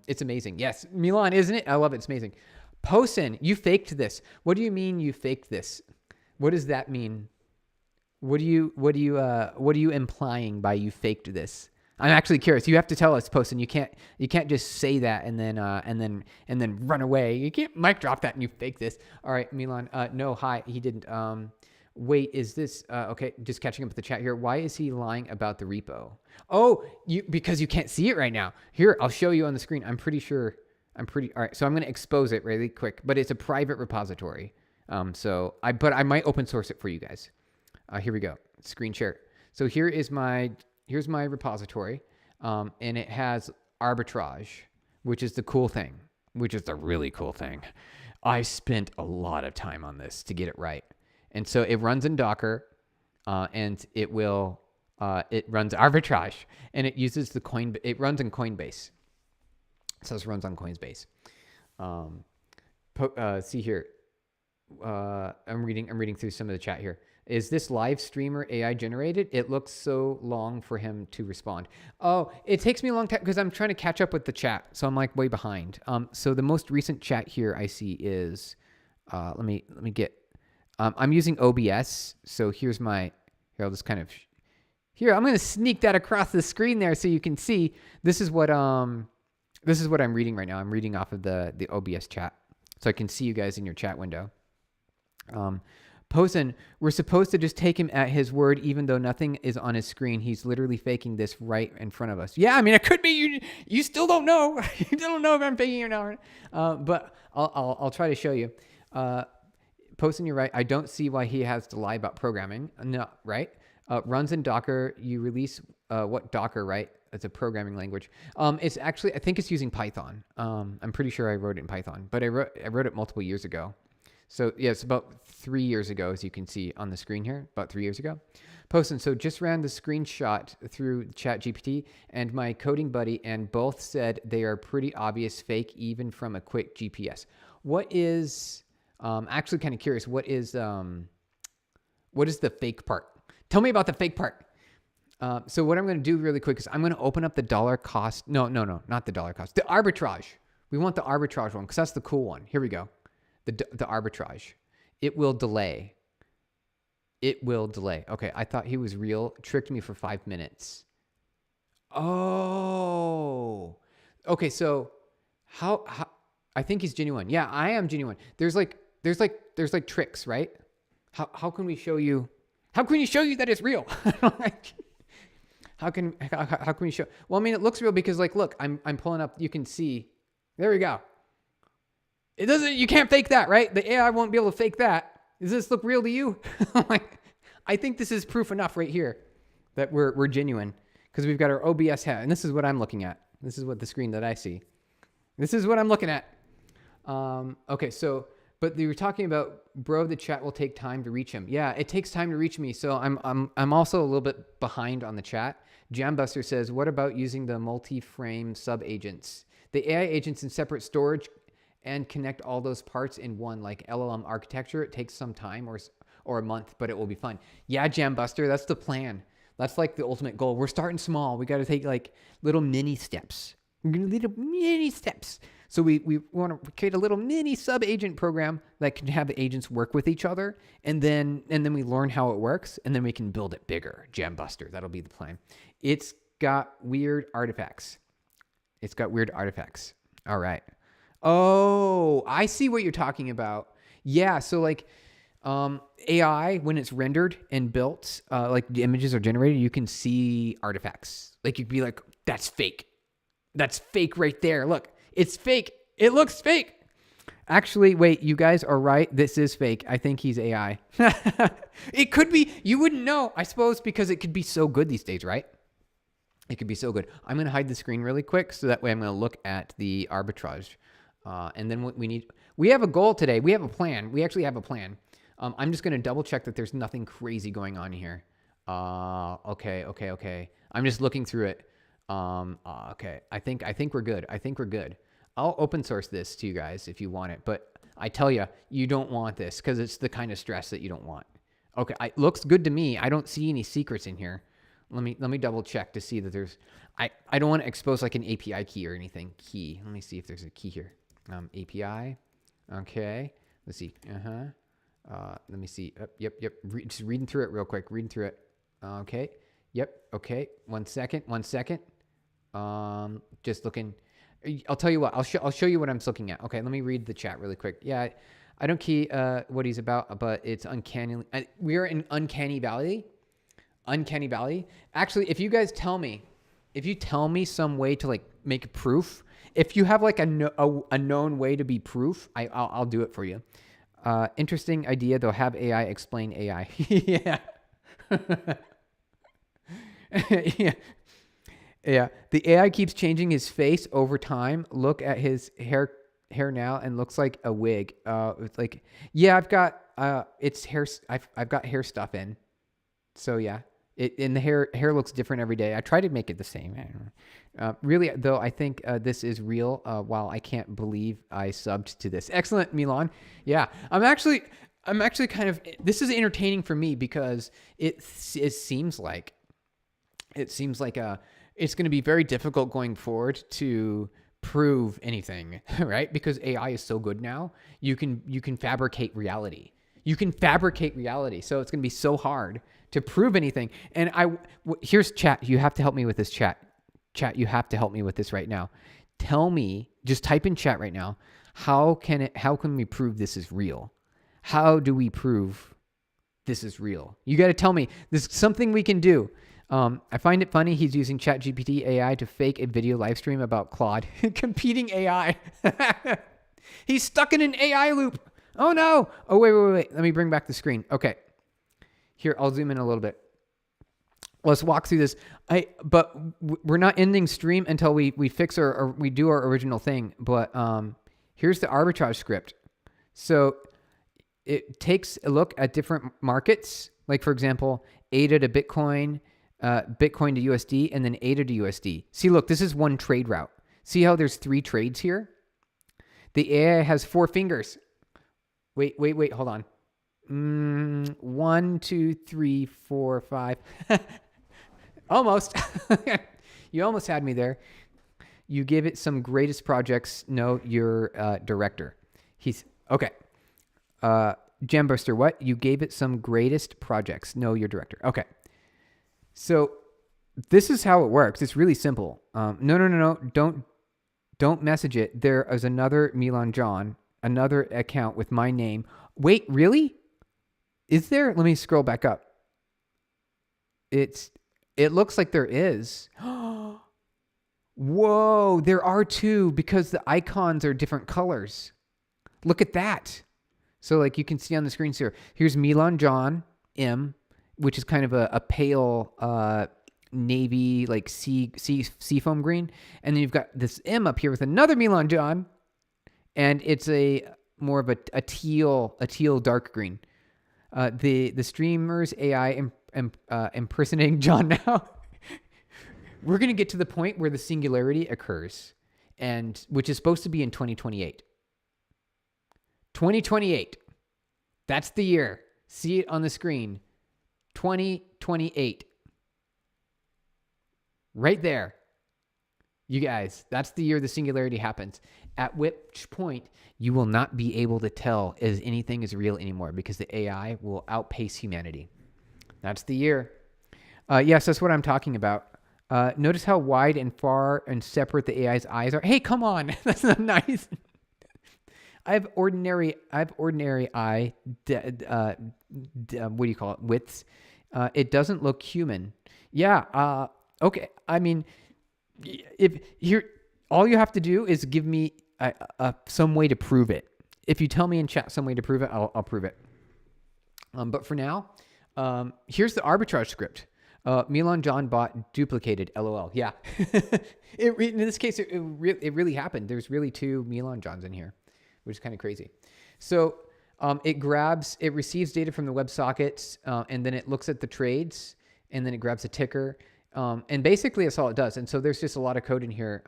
It's amazing. Yes, Milan, isn't it? I love it. It's amazing. Posen, you faked this. What do you mean you faked this? What does that mean? What are you implying by you faked this? I'm actually curious. You have to tell us, Posen. You can't just say that and then run away. You can't mic drop that and you fake this. All right, Milan. No, hi. He didn't. Wait, is this okay? Just catching up with the chat here. Why is he lying about the repo? Oh, because you can't see it right now. Here, I'll show you on the screen. All right. So I'm going to expose it really quick, but it's a private repository. But I might open source it for you guys. Here we go. Screen share. So here's my repository, and it has arbitrage, which is the cool thing, which is the really cool thing. I spent a lot of time on this to get it right. And so it runs in Docker, and it runs arbitrage, and it uses it runs in Coinbase. So this runs on Coinbase. See here. I'm reading through some of the chat here. Is this live streamer AI generated? It looks so long for him to respond. Oh, it takes me a long time because I'm trying to catch up with the chat. So I'm like way behind. So the most recent chat here I see is, let me get, I'm using OBS. So I'll just kind of, I'm going to sneak that across the screen there so you can see. This is what I'm reading right now. I'm reading off of the OBS chat. so I can see you guys in your chat window. Posen, we're supposed to just take him at his word, even though nothing is on his screen. He's literally faking this right in front of us. Yeah, I mean, it could be you still don't know. You don't know if I'm faking it or not. But I'll try to show you. Posen, you're right. I don't see why he has to lie about programming. No, right? Runs in Docker. You release what Docker, right? It's a programming language. It's actually, I think it's using Python. I'm pretty sure I wrote it in Python, but I wrote it multiple years ago. So yeah, it's about 3 years ago, as you can see on the screen here, about 3 years ago. Posting, so just ran the screenshot through ChatGPT and my coding buddy, and both said they are pretty obvious fake, even from a quick GPS. What is, actually kind of curious, what is the fake part? Tell me about the fake part. So what I'm going to do really quick is I'm going to open up the dollar cost. No, not the dollar cost. The arbitrage. We want the arbitrage one because that's the cool one. Here we go. The arbitrage. It will delay. It will delay. Okay, I thought he was real. Tricked me for 5 minutes. Oh. Okay, so how I think he's genuine. Yeah, I am genuine. There's like tricks, right? How can we show you? How can you show you that it's real? How can we show? Well, I mean, it looks real because like, look, I'm pulling up. You can see. There we go. It doesn't. You can't fake that, right? The AI won't be able to fake that. Does this look real to you? I think this is proof enough right here that we're genuine because we've got our OBS hat, and this is what I'm looking at. This is what the screen that I see. This is what I'm looking at. Okay, so but you were talking about, bro, the chat will take time to reach him. Yeah, it takes time to reach me. So I'm also a little bit behind on the chat. Jambuster says, what about using the multi-frame sub-agents? The AI agents in separate storage and connect all those parts in one, like LLM architecture. It takes some time or a month, but it will be fun. Yeah, Jambuster, that's the plan. That's like the ultimate goal. We're starting small. We got to take like little mini steps. We're going to little mini steps. So we want to create a little mini sub-agent program that can have the agents work with each other, and then we learn how it works, and then we can build it bigger. Jambuster, that'll be the plan. It's got weird artifacts. All right. Oh, I see what you're talking about. Yeah, so like AI, when it's rendered and built, like the images are generated, you can see artifacts. Like you'd be like, that's fake. That's fake right there. Look, it's fake. It looks fake. Actually, wait, you guys are right. This is fake. I think he's AI. It could be. You wouldn't know, I suppose, because it could be so good these days, right? It could be so good. I'm going to hide the screen really quick so that way I'm going to look at the arbitrage. And then what we have a goal today. We have a plan. We actually have a plan. I'm just going to double check that there's nothing crazy going on here. Okay. I'm just looking through it. Okay. I think we're good. I'll open source this to you guys if you want it, but I tell you, you don't want this because it's the kind of stress that you don't want. Okay. It looks good to me. I don't see any secrets in here. Let me double check to see that there's, I don't want to expose like an API key or anything. Let me see if there's a key here. API. Okay. Let's see. Let me see. Yep. Just reading through it real quick. Okay. Yep. Okay. One second. Just looking. I'll tell you what. I'll show you what I'm looking at. Okay. Let me read the chat really quick. Yeah. I don't key what he's about, but it's uncanny. We are in uncanny valley. Actually, if you guys tell me some way to like make a proof, if you have like a known way to be proof, I'll do it for you. Interesting idea. They'll have AI explain AI. Yeah. Yeah. The AI keeps changing his face over time. Look at his hair now and looks like a wig. It's like, yeah, I've got it's hair. I've got hair stuff in. So yeah. And the hair looks different every day. I try to make it the same. Really, though, I think this is real. While I can't believe I subbed to this. Excellent, Milan. Yeah, I'm actually kind of. This is entertaining for me because it seems like it's going to be very difficult going forward to prove anything, right? Because AI is so good now. You can fabricate reality. So it's going to be so hard to prove anything. And here's chat. You have to help me with this chat. Chat, you have to help me with this right now. Tell me, just type in chat right now. How can we prove this is real? How do we prove this is real? You got to tell me. This is something we can do. I find it funny he's using ChatGPT AI to fake a video live stream about Claude competing AI. He's stuck in an AI loop. Oh no. Oh, wait. Let me bring back the screen. Okay. Here, I'll zoom in a little bit. Let's walk through this. But we're not ending stream until we fix or we do our original thing. But here's the arbitrage script. So it takes a look at different markets. Like, for example, ADA to Bitcoin, Bitcoin to USD, and then ADA to USD. See, look, this is one trade route. See how there's 3 trades here? The AI has 4 fingers. Wait, hold on. 1, 2, 3, 4, 5. Almost. You almost had me there. You give it some greatest projects. No, you're director. He's okay. Jambuster, what? You gave it some greatest projects. No, you're director. Okay. So this is how it works. It's really simple. No. Don't message it. There is another Milan John, another account with my name. Wait, really? Is there? Let me scroll back up. It looks like there is. Whoa, there are 2 because the icons are different colors. Look at that. So like you can see on the screens here. Here's Milan John M, which is kind of a pale navy, like seafoam green. And then you've got this M up here with another Milan John, and it's a more of a teal dark green. The streamer's AI impersonating John now. We're going to get to the point where the singularity occurs, and which is supposed to be in 2028. 2028. That's the year. See it on the screen. 2028. Right there. You guys, that's the year the singularity happens. At which point, you will not be able to tell as anything is real anymore because the AI will outpace humanity. That's the year. Yes, that's what I'm talking about. Notice how wide and far and separate the AI's eyes are. Hey, come on. That's not nice. I have ordinary eye, what do you call it? Widths. It doesn't look human. Yeah. Okay. I mean, if here, all you have to do is give me some way to prove it. If you tell me in chat some way to prove it, I'll prove it. But for now, here's the arbitrage script. Milan John bot duplicated. LOL. Yeah. In this case, it really happened. There's really 2 Milan Johns in here, which is kind of crazy. So it receives data from the WebSockets, and then it looks at the trades, and then it grabs a ticker. And basically that's all it does. And so there's just a lot of code in here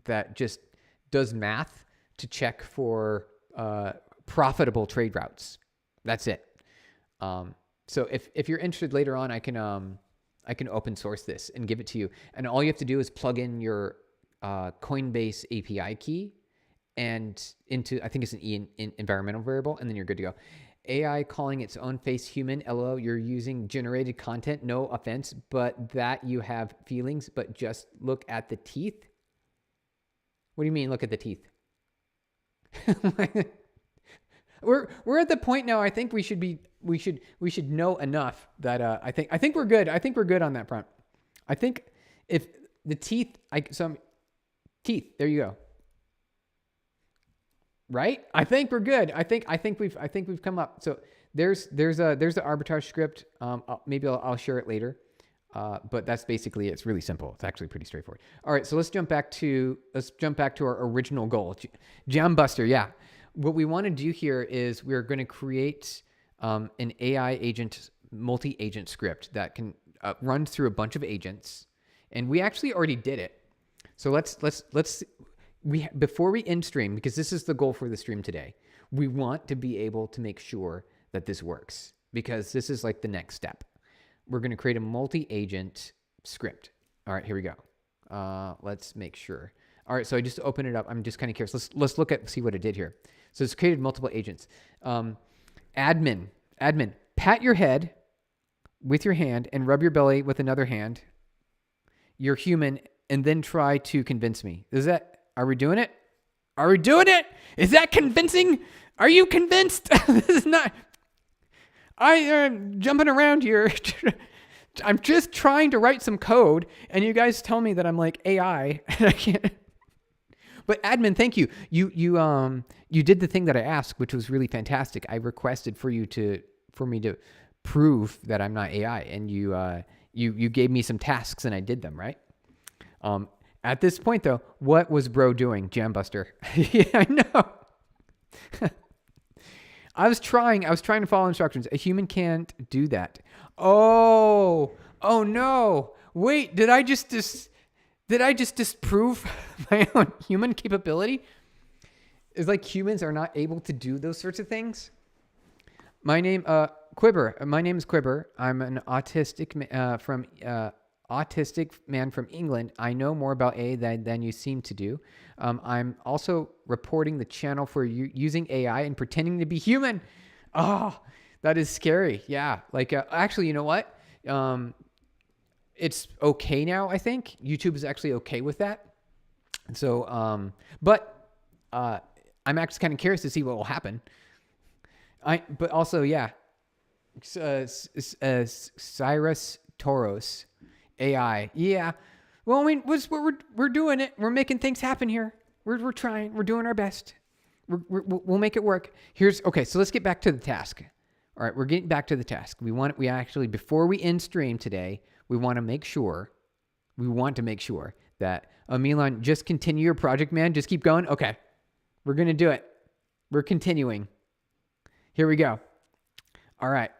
that just does math to check for profitable trade routes. That's it. So if you're interested later on, I can open source this and give it to you. And all you have to do is plug in your Coinbase API key and into, I think it's an environmental variable, and then you're good to go. AI calling its own face human. LO, you're using generated content. No offense, but that you have feelings, but just look at the teeth. What do you mean look at the teeth? We're at the point now. I think we should know enough that I think we're good. I think we're good on that front. I think if the teeth, some teeth, there you go. Right? I think we're good. I think we've come up. So there's the arbitrage script. Maybe I'll share it later. But that's basically it. It's really simple. It's actually pretty straightforward. All right, so let's jump back to our original goal. Jambuster, yeah. What we want to do here is we're going to create an AI agent, multi-agent script that can run through a bunch of agents, and we actually already did it. So before we end stream, because this is the goal for the stream today, we want to be able to make sure that this works, because this is like the next step. We're going to create a multi-agent script. All right, here we go. Let's make sure. All right, so I just opened it up. I'm just kind of curious. Let's see what it did here. So it's created multiple agents. Admin, pat your head with your hand and rub your belly with another hand. You're human, and then try to convince me. Are we doing it? Are we doing it? Is that convincing? Are you convinced? This is not. I am jumping around here. I'm just trying to write some code, and you guys tell me that I'm like AI, and I can't. But admin, thank you. You did the thing that I asked, which was really fantastic. I requested for me to prove that I'm not AI, and you gave me some tasks, and I did them, right? At this point, though, what was bro doing, Jambuster? Yeah, I know. I was trying to follow instructions. A human can't do that. Oh no. Wait, did I just disprove my own human capability? It's like humans are not able to do those sorts of things. My name Quibber. My name is Quibber. I'm an autistic man from England. I know more about AI than you seem to do. I'm also reporting the channel for you using AI and pretending to be human. Oh, that is scary. Yeah. Like, actually, you know what? It's okay now, I think. YouTube is actually okay with that. So, but I'm actually kind of curious to see what will happen. But also, yeah. Cyrus Toros. AI. Yeah. Well, I mean, we're doing it. We're making things happen here. We're trying. We're doing our best. We'll make it work. Okay. So let's get back to the task. All right. We're getting back to the task. We actually, before we end stream today, we want to make sure that Milan, just continue your project, man. Just keep going. Okay. We're going to do it. We're continuing. Here we go. All right.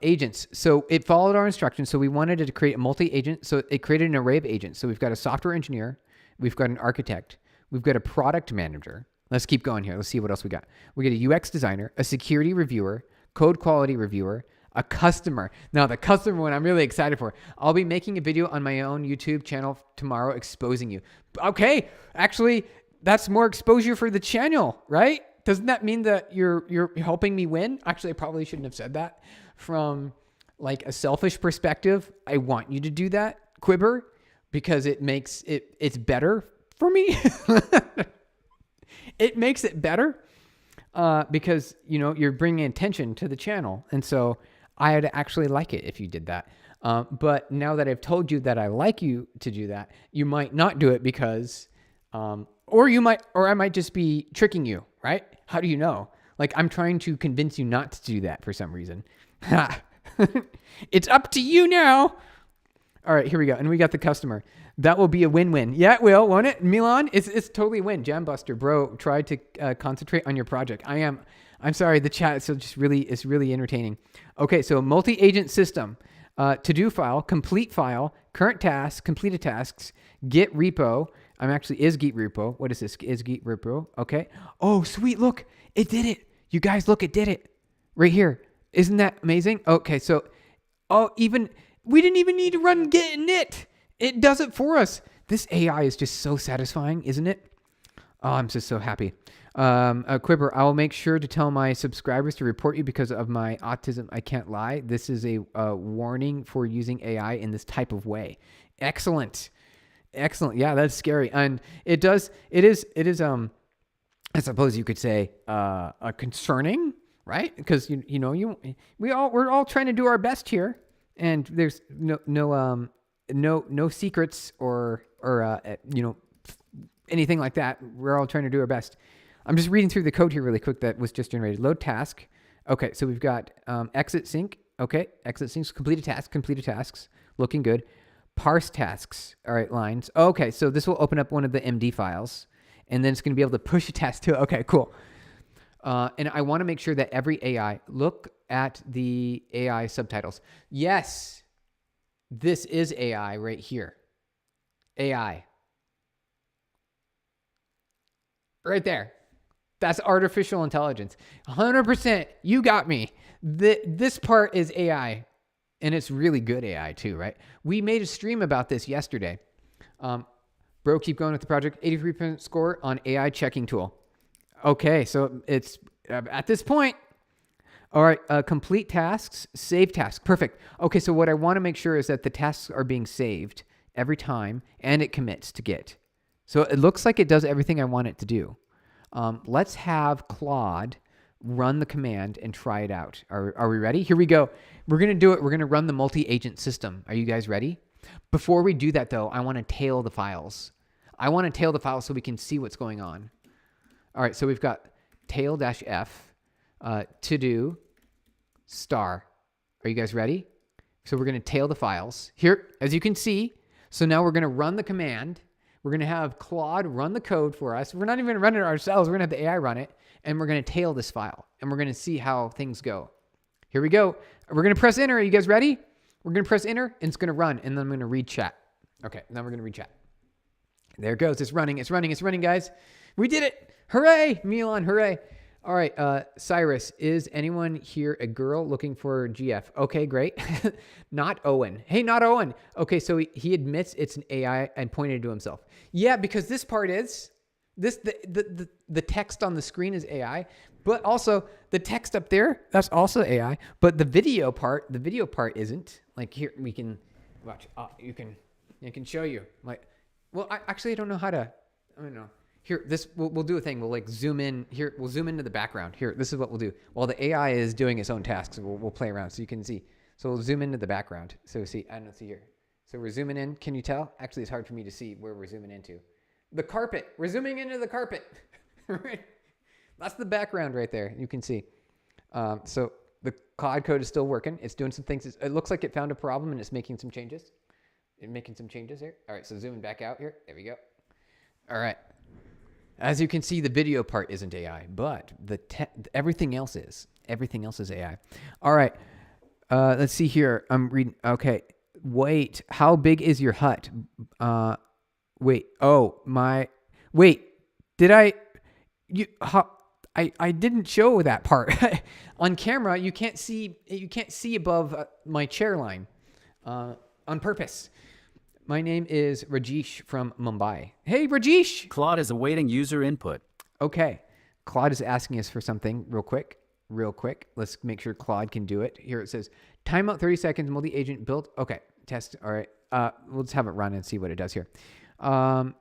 Agents. So it followed our instructions. So we wanted it to create a multi-agent. So it created an array of agents. So we've got a software engineer. We've got an architect. We've got a product manager. Let's keep going here. Let's see what else we got. We get a UX designer, a security reviewer, code quality reviewer, a customer. Now the customer one I'm really excited for. I'll be making a video on my own YouTube channel tomorrow exposing you. Okay. Actually, that's more exposure for the channel, right? Doesn't that mean that you're helping me win? Actually, I probably shouldn't have said that. From like a selfish perspective, I want you to do that, Quibber, because it makes it's better for me. It makes it better because you're bringing attention to the channel, and so I'd actually like it if you did that. But now that I've told you that I like you to do that, you might not do it because, or I might just be tricking you, right? How do you know? Like I'm trying to convince you not to do that for some reason. It's up to you now. All right, here we go. And we got the customer. That will be a win-win. Yeah, it will, won't it? Milan, it's totally a win. Jambuster, bro, try to concentrate on your project. I'm sorry, the chat is really entertaining. Okay, so multi-agent system, to-do file, complete file, current task, completed tasks, git repo. Is git repo. What is this? Is git repo. Okay. Oh, sweet. Look, it did it. You guys, look, it did it right here. Isn't that amazing? Okay, so, we didn't even need to run git init. It does it for us. This AI is just so satisfying, isn't it? Oh, I'm just so happy. Quibber, I will make sure to tell my subscribers to report you because of my autism. I can't lie. This is a warning for using AI in this type of way. Excellent. Yeah, that's scary. And it is, I suppose you could say, concerning, right? Because we're all trying to do our best here, and there's no secrets or anything like that. We're all trying to do our best. I'm just reading through the code here really quick that was just generated. Load task. Okay, so we've got exit sync. Okay, exit sync, completed tasks, looking good. Parse tasks. All right, lines. Okay, so this will open up one of the MD files, and then it's going to be able to push a task to it. Okay, cool. And I want to make sure that every AI, look at the AI subtitles. Yes, this is AI right here. AI. Right there. That's artificial intelligence. 100%. You got me. This part is AI. And it's really good AI too, right? We made a stream about this yesterday. Bro, keep going with the project. 83% score on AI checking tool. Okay, so it's at this point. All right, complete tasks, save tasks. Perfect. Okay, so what I want to make sure is that the tasks are being saved every time and it commits to Git. So it looks like it does everything I want it to do. Let's have Claude run the command and try it out. Are we ready? Here we go. We're going to do it. We're going to run the multi-agent system. Are you guys ready? Before we do that, though, I want to tail the files. I want to tail the files so we can see what's going on. All right, so we've got tail-f, to do, star. Are you guys ready? So we're going to tail the files. Here, as you can see, so now we're going to run the command. We're going to have Claude run the code for us. We're not even running it ourselves. We're going to have the AI run it, and we're going to tail this file, and we're going to see how things go. Here we go. We're going to press enter. Are you guys ready? We're going to press enter, and it's going to run, and then I'm going to read chat. Okay, now we're going to read chat. There it goes. It's running. It's running. It's running, guys. We did it. Hooray. Milan, hooray. All right, Cyrus, is anyone here a girl looking for GF? Okay, great. Not Owen. Hey, not Owen. Okay, so he admits it's an AI and pointed to himself. Yeah, because this part is, the text on the screen is AI, but also the text up there, that's also AI, but the video part isn't. Like here, we can, watch, I can show you. Like, well, I don't know how to, I don't know. Here, we'll do a thing. We'll like zoom in here. We'll zoom into the background. Here, this is what we'll do. While the AI is doing its own tasks, we'll play around so you can see. So we'll zoom into the background. So see, I don't see here. So we're zooming in. Can you tell? Actually, it's hard for me to see where we're zooming into. The carpet. We're zooming into the carpet. That's the background right there. You can see. So the Claude code is still working. It's doing some things. It looks like it found a problem and it's making some changes. It's making some changes here. All right, so zooming back out here. There we go. All right. As you can see, the video part isn't AI, but everything else is. Everything else is AI. All right. Let's see here. I'm reading. Okay. Wait. How big is your hut? Wait. Oh, my. Wait. Did I? I didn't show that part on camera. You can't see. You can't see above my chair line, on purpose. My name is Rajesh from Mumbai. Hey, Rajesh. Claude is awaiting user input. Okay. Claude is asking us for something real quick. Let's make sure Claude can do it. Here it says, timeout 30 seconds, multi-agent built. Okay. Test. All right. We'll just have it run and see what it does here.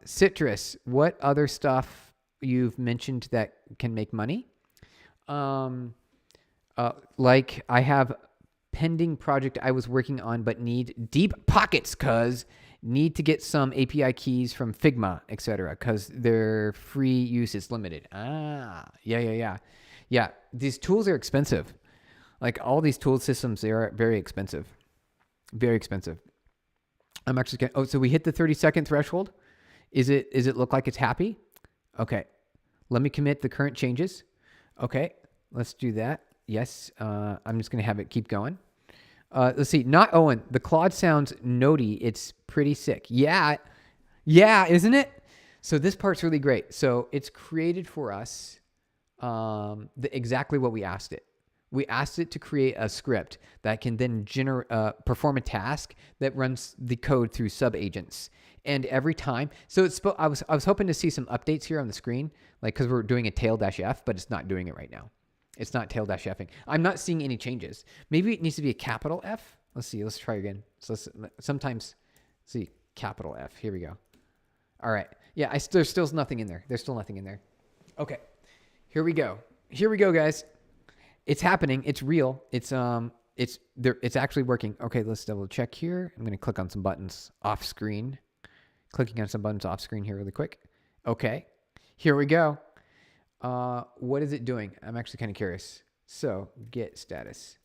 Citrus, what other stuff you've mentioned that can make money? Like I have pending project I was working on, but need deep pockets because need to get some API keys from Figma, etc. because their free use is limited. Yeah. These tools are expensive. Like all these tool systems, they are very expensive. Very expensive. I'm actually going. Oh, so we hit the 30-second threshold. Is it look like it's happy? Okay. Let me commit the current changes. Okay. Let's do that. Yes. I'm just going to have it keep going. Let's see. Not Owen. The Claude sounds notey. It's pretty sick. Yeah, isn't it? So this part's really great. So it's created for us exactly what we asked it. We asked it to create a script that can then perform a task that runs the code through sub-agents. And every time, so I was hoping to see some updates here on the screen, like because we're doing a tail-f, but it's not doing it right now. It's not tail-fing. I'm not seeing any changes. Maybe it needs to be a capital F. Let's see. Let's try again. So sometimes, see, capital F. Here we go. All right. Yeah, there's still nothing in there. There's still nothing in there. Okay. Here we go. Here we go, guys. It's happening. It's real. It's actually working. Okay, let's double check here. I'm going to click on some buttons off screen. Clicking on some buttons off screen here really quick. Okay. Here we go. What is it doing? I'm actually kind of curious. So get status,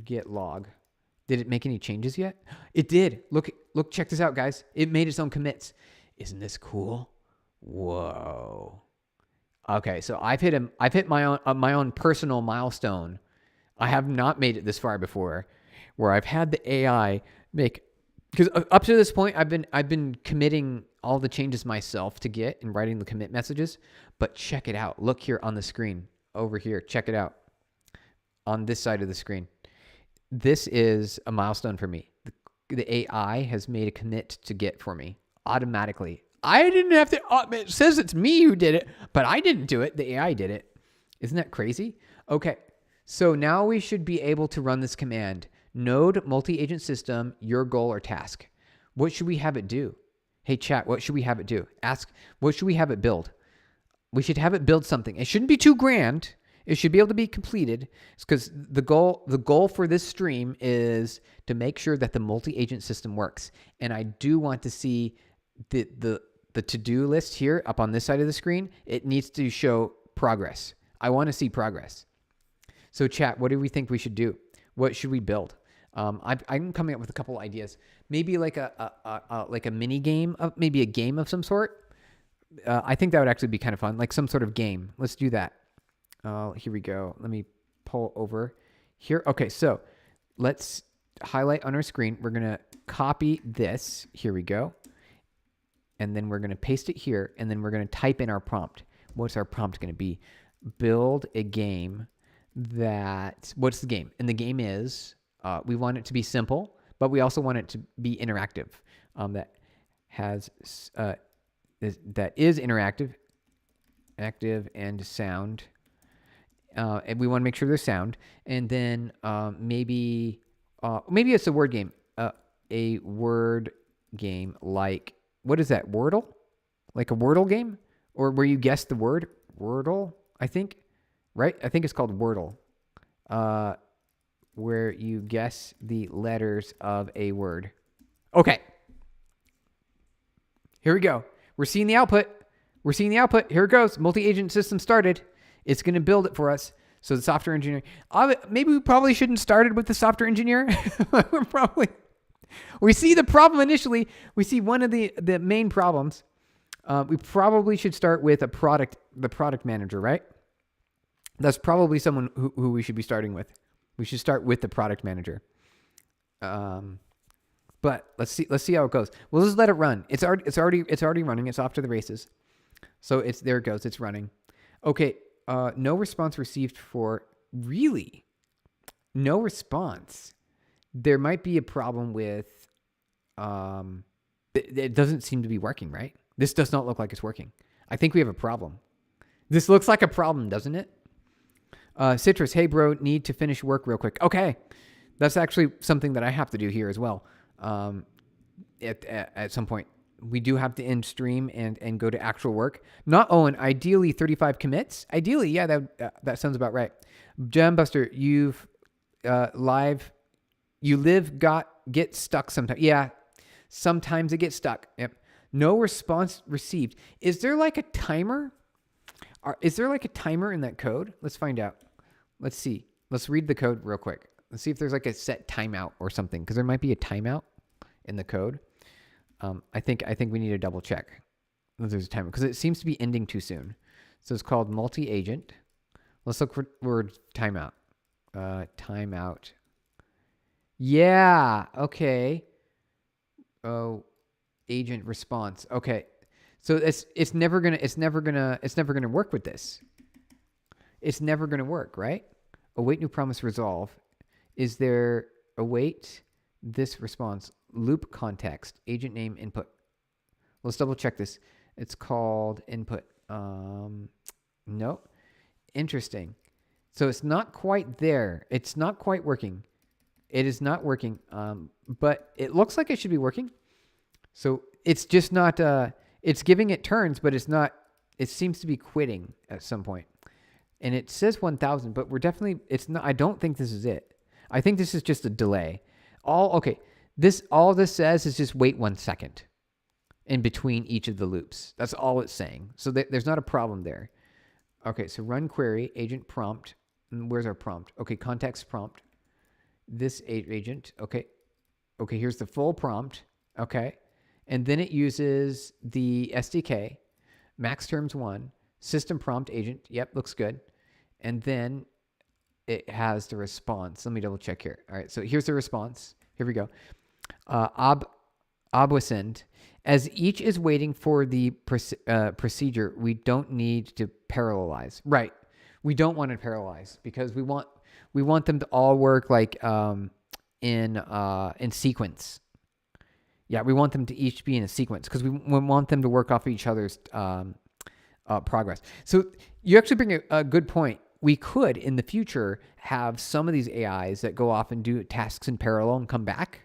get log. Did it make any changes yet? It did. Look, check this out, guys. It made its own commits. Isn't this cool? Whoa. Okay. So I've hit my own personal milestone. I have not made it this far before where I've had the AI make, because up to this point, I've been committing all the changes myself to Git and writing the commit messages. But check it out. Look here on the screen over here. Check it out on this side of the screen. This is a milestone for me. The AI has made a commit to Git for me automatically. I didn't have to. It says it's me who did it, but I didn't do it. The AI did it. Isn't that crazy? Okay. So now we should be able to run this command. Node multi-agent system, your goal or task. What should we have it do? Hey, chat, what should we have it do? Ask, what should we have it build? We should have it build something. It shouldn't be too grand. It should be able to be completed. It's because the goal for this stream is to make sure that the multi-agent system works. And I do want to see the to-do list here up on this side of the screen. It needs to show progress. I want to see progress. So chat, what do we think we should do? What should we build? I'm coming up with a couple ideas. Maybe like a mini game, maybe a game of some sort. I think that would actually be kind of fun, like some sort of game. Let's do that. Here we go. Let me pull over here. Okay, so let's highlight on our screen. We're going to copy this. Here we go. And then we're going to paste it here. And then we're going to type in our prompt. What's our prompt going to be? Build a game what's the game? And the game is, we want it to be simple, but we also want it to be interactive. That is interactive, active, and sound. And we want to make sure there's sound. And then maybe it's a word game. A word game like, what is that, Wordle? Like a Wordle game? Or where you guess the word? Wordle, I think. Right? I think it's called Wordle. Where you guess the letters of a word. Okay. Here we go. We're seeing the output. Here it goes. Multi-agent system started. It's going to build it for us. So the software engineer. Maybe we probably shouldn't started with the software engineer. We see the problem initially. We see one of the main problems. We probably should start with the product manager, right? That's probably someone who we should be starting with. We should start with the product manager. But let's see how it goes. We'll just let it run. It's already running. It's off to the races. So there it goes. It's running. Okay. No response received for really. No response. There might be a problem with. It doesn't seem to be working, right? This does not look like it's working. I think we have a problem. This looks like a problem, doesn't it? Citrus, hey bro, need to finish work real quick. Okay. That's actually something that I have to do here as well. At some point, we do have to end stream and go to actual work. Not Owen, ideally 35 commits. Ideally, yeah, that sounds about right. Jambuster, get stuck sometimes. Yeah, sometimes it gets stuck. Yep. No response received. Is there like a timer? Is there like a timer in that code? Let's find out. Let's see. Let's read the code real quick. Let's see if there's like a set timeout or something, because there might be a timeout in the code. I think we need to double check if there's a timer, because it seems to be ending too soon. So it's called multi-agent. Let's look for word timeout. Timeout. Yeah. Okay. Oh, agent response. Okay. So it's never gonna work with this. It's never gonna work, right? Await new promise resolve. Is there await this response? Loop context, agent name input. Let's double check this. It's called input. No. Interesting. So it's not quite there. It's not quite working. It is not working. But it looks like it should be working. So it's just not, it's giving it turns, but it's not, it seems to be quitting at some point. And it says 1000, but it's not, I don't think this is it. I think this is just a delay. All this says is just wait 1 second in between each of the loops. That's all it's saying. So there's not a problem there. Okay, so run query, agent prompt. And where's our prompt? Okay, context prompt. This agent, okay. Okay, here's the full prompt. Okay. And then it uses the SDK, max terms 1, system prompt agent. Yep, looks good. And then it has the response. Let me double check here. All right, so here's the response. Here we go. Obwasend. As each is waiting for the procedure, we don't need to parallelize. Right. We don't want to parallelize because we want them to all work like in sequence. Yeah, we want them to each be in a sequence because we want them to work off each other's progress. So you actually bring a good point. We could, in the future, have some of these AIs that go off and do tasks in parallel and come back.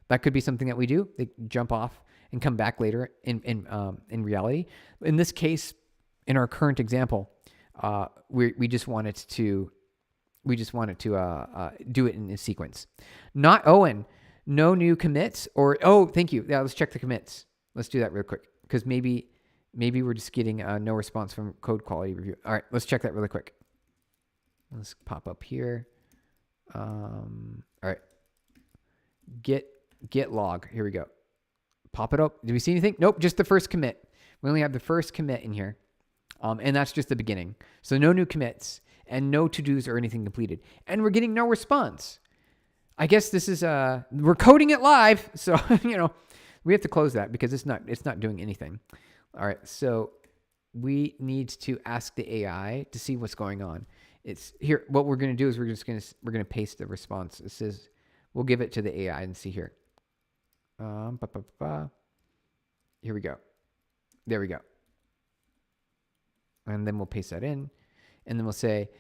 That could be something that we do. They jump off and come back later in reality. In this case, in our current example, we just wanted to do it in a sequence. Not Owen, no new commits or, oh, thank you. Yeah, let's check the commits. Let's do that real quick because maybe we're just getting no response from code quality review. All right, let's check that really quick. Let's pop up here. All right, get log. Here we go. Pop it up. Do we see anything? Nope, just the first commit. We only have the first commit in here, and that's just the beginning. So no new commits and no to-dos or anything completed, and we're getting no response. I guess this is we're coding it live, so we have to close that because it's not doing anything. All right, so we need to ask the AI to see what's going on. It's here. What we're going to do is we're going to paste the response. It says we'll give it to the AI and see here. Here we go. There we go. And then we'll paste that in, and then we'll say,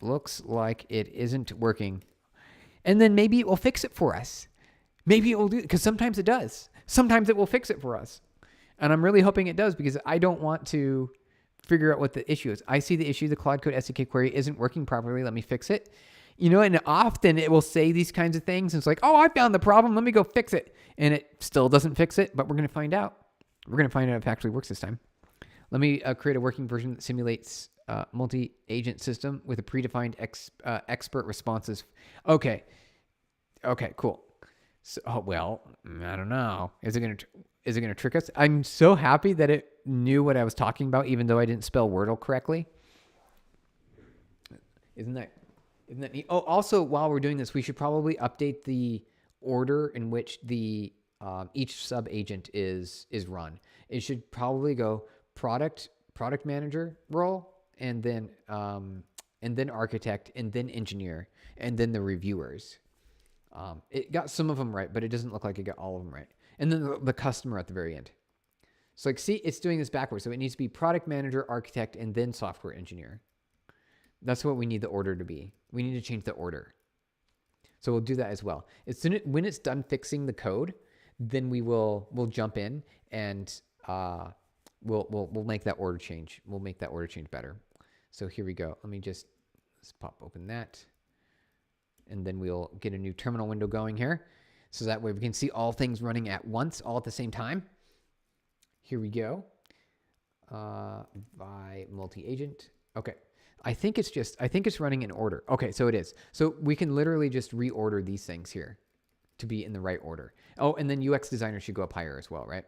looks like it isn't working. And then maybe it will fix it for us. Maybe it will do it because sometimes it does. Sometimes it will fix it for us. And I'm really hoping it does because I don't want to figure out what the issue is. I see the issue, the Claude Code SDK query isn't working properly. Let me fix it. And often it will say these kinds of things. And it's like, oh, I found the problem. Let me go fix it. And it still doesn't fix it, but we're going to find out. We're going to find out if it actually works this time. Let me create a working version that simulates multi-agent system with a predefined expert responses. Okay, cool. So, I don't know. Is it gonna trick us? I'm so happy that it knew what I was talking about, even though I didn't spell Wordle correctly. Isn't that neat? Oh, also, while we're doing this, we should probably update the order in which the each sub agent is run. It should probably go product manager role, and then architect, and then engineer, and then the reviewers. It got some of them right, but it doesn't look like it got all of them right. And then the customer at the very end. So see, it's doing this backwards. So it needs to be product manager, architect, and then software engineer. That's what we need the order to be. We need to change the order. So we'll do that as well. When it's done fixing the code, then we'll jump in and we'll make that order change. We'll make that order change better. So here we go. Let's pop open that. And then we'll get a new terminal window going here. So that way we can see all things running at once, all at the same time. Here we go. By multi-agent. Okay. I think it's running in order. Okay, so it is. So we can literally just reorder these things here to be in the right order. Oh, and then UX designer should go up higher as well, right?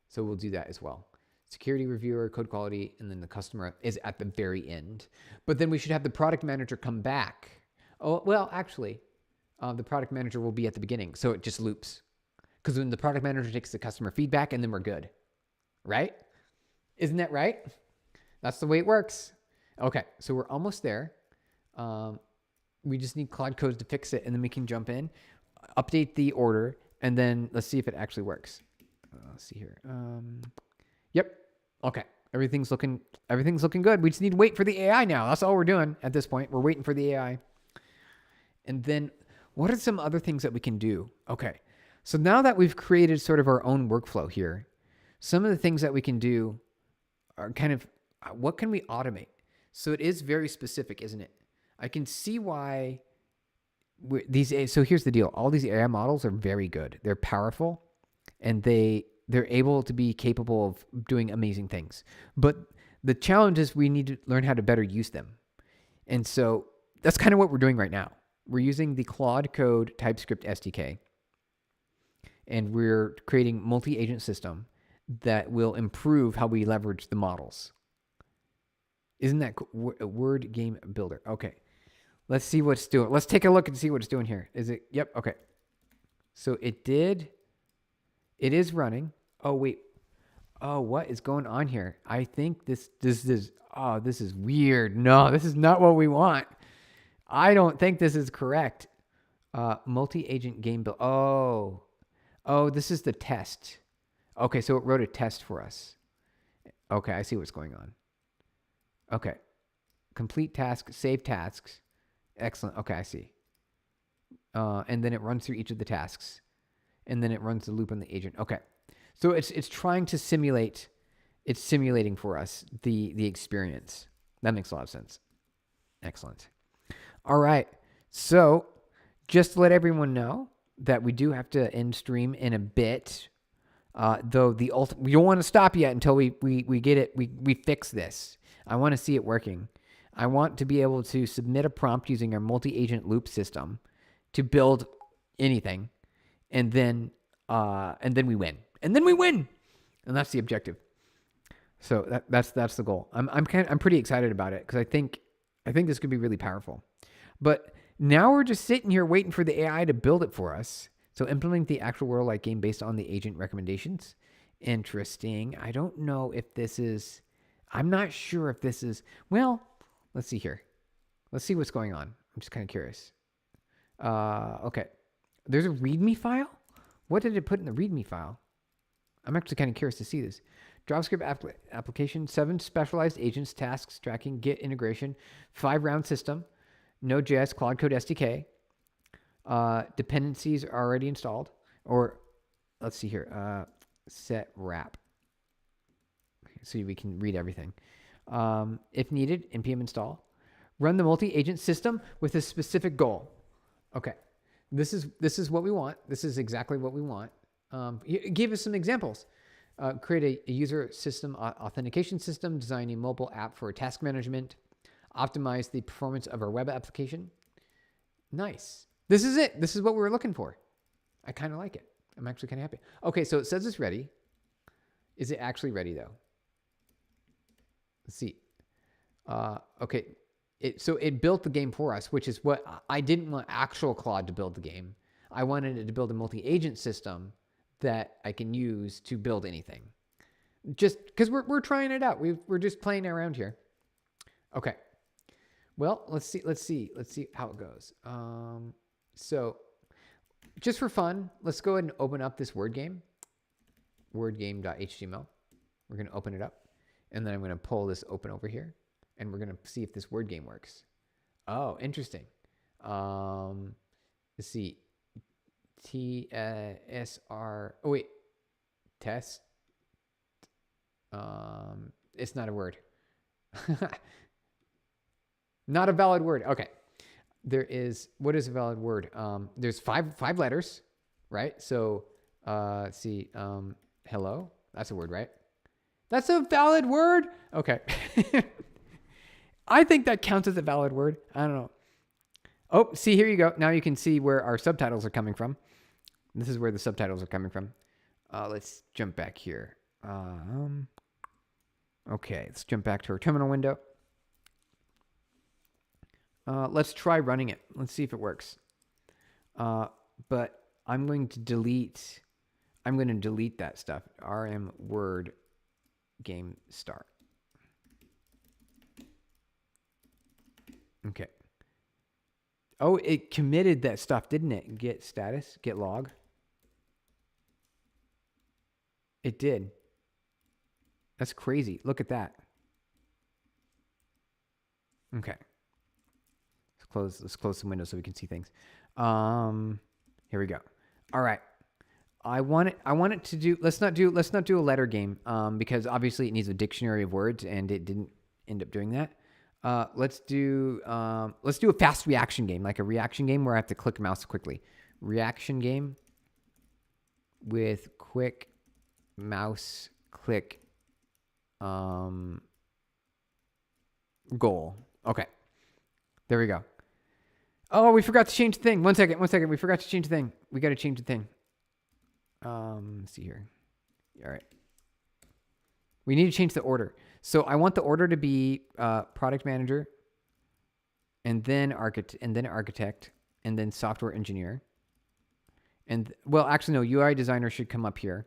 So we'll do that as well. Security reviewer, code quality, and then the customer is at the very end. But then we should have the product manager come back. Oh, well, actually, the product manager will be at the beginning, so it just loops. Because when the product manager takes the customer feedback, and then we're good. Right? Isn't that right? That's the way it works. Okay, so we're almost there. We just need Claude Code to fix it, and then we can jump in, update the order, and then let's see if it actually works. Let's see here. Yep. Okay. Everything's looking good. We just need to wait for the AI now. That's all we're doing at this point. We're waiting for the AI. And then what are some other things that we can do? Okay. So now that we've created sort of our own workflow here, some of the things that we can do are kind of, what can we automate? So it is very specific, isn't it? I can see why so here's the deal. All these AI models are very good. They're powerful, and they're able to be capable of doing amazing things. But the challenge is we need to learn how to better use them. And so that's kind of what we're doing right now. We're using the Claude Code TypeScript SDK, and we're creating multi-agent system that will improve how we leverage the models. Isn't that a word game builder? Okay. Let's see what's doing. Let's take a look and see what it's doing here. Is it? Yep. Okay. So it is running. Oh, wait. Oh, what is going on here? I think this is weird. No, this is not what we want. I don't think this is correct. Multi-agent game build. Oh, this is the test. Okay, so it wrote a test for us. Okay, I see what's going on. Okay. Complete task, save tasks. Excellent. Okay, I see. And then it runs through each of the tasks. And then it runs the loop on the agent. Okay. So it's trying to simulate, it's simulating for us the experience. That makes a lot of sense. Excellent. All right. So just to let everyone know that we do have to end stream in a bit. Though we don't want to stop yet until we get it, we fix this. I want to see it working. I want to be able to submit a prompt using our multi-agent loop system to build anything, and then we win. And then we win. And that's the objective. So that's the goal. I'm pretty excited about it because I think this could be really powerful. But now we're just sitting here waiting for the AI to build it for us. So implement the actual world like game based on the agent recommendations. Interesting. I don't know if this is, I'm not sure if this is, well, let's see here. Let's see what's going on. I'm just kind of curious. Okay. There's a README file? What did it put in the README file? I'm actually kind of curious to see this. JavaScript application, 7 specialized agents, tasks, tracking, Git integration, 5-round system, Node.js, Claude Code SDK. Dependencies are already installed. Or let's see here. Set wrap. So we can read everything. If needed, npm install. Run the multi-agent system with a specific goal. Okay. This is what we want. This is exactly what we want. Give us some examples. Create a user system authentication system. Design a mobile app for task management. Optimize the performance of our web application. Nice. This is it. This is what we were looking for. I kind of like it. I'm actually kind of happy. Okay, so it says it's ready. Is it actually ready, though? Let's see. Okay. So it built the game for us, which is what I didn't want actual Claude to build the game. I wanted it to build a multi-agent system that I can use to build anything. Just because we're trying it out. We're just playing around here. Okay. Well, let's see how it goes. So just for fun, let's go ahead and open up this word game, wordgame.html. We're going to open it up, and then I'm going to pull this open over here, and we're going to see if this word game works. Oh, interesting. Let's see. TSR. Oh, wait. Test. It's not a word. Not a valid word. Okay. What is a valid word? There's five letters, right? So, let's see. Hello. That's a word, right? That's a valid word. Okay. I think that counts as a valid word. I don't know. Oh, see, here you go. Now you can see where our subtitles are coming from. This is where the subtitles are coming from. Let's jump back here. Okay, let's jump back to our terminal window. Let's try running it. Let's see if it works. But I'm going to delete that stuff. rm word game start. Okay. Oh, it committed that stuff, didn't it? Git status, git log. It did. That's crazy. Look at that. Okay. Let's close some windows so we can see things. Here we go. All right. I want it to do, let's not do a letter game, because obviously it needs a dictionary of words and it didn't end up doing that. Let's do a fast reaction game, like a reaction game where I have to click mouse quickly. Reaction game with quick mouse click goal. Okay. There we go. Oh, we forgot to change the thing. One second. We forgot to change the thing. We got to change the thing. Let's see here. All right. We need to change the order. So I want the order to be product manager, and then architect, and then software engineer. And well, actually no, UI designer should come up here.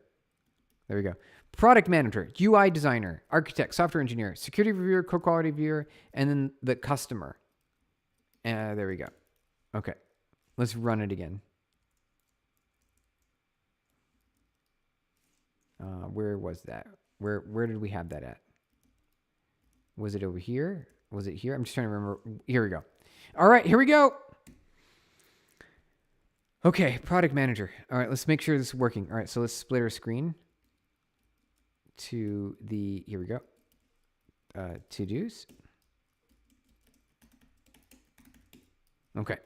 There we go. Product manager, UI designer, architect, software engineer, security reviewer, code quality reviewer, and then the customer. There we go. Okay. Let's run it again. Where was that? Where did we have that at? Was it over here? Was it here? I'm just trying to remember. Here we go. All right, here we go. Okay, product manager. All right, let's make sure this is working. All right, so let's split our screen. to the, here we go, to-dos. Okay.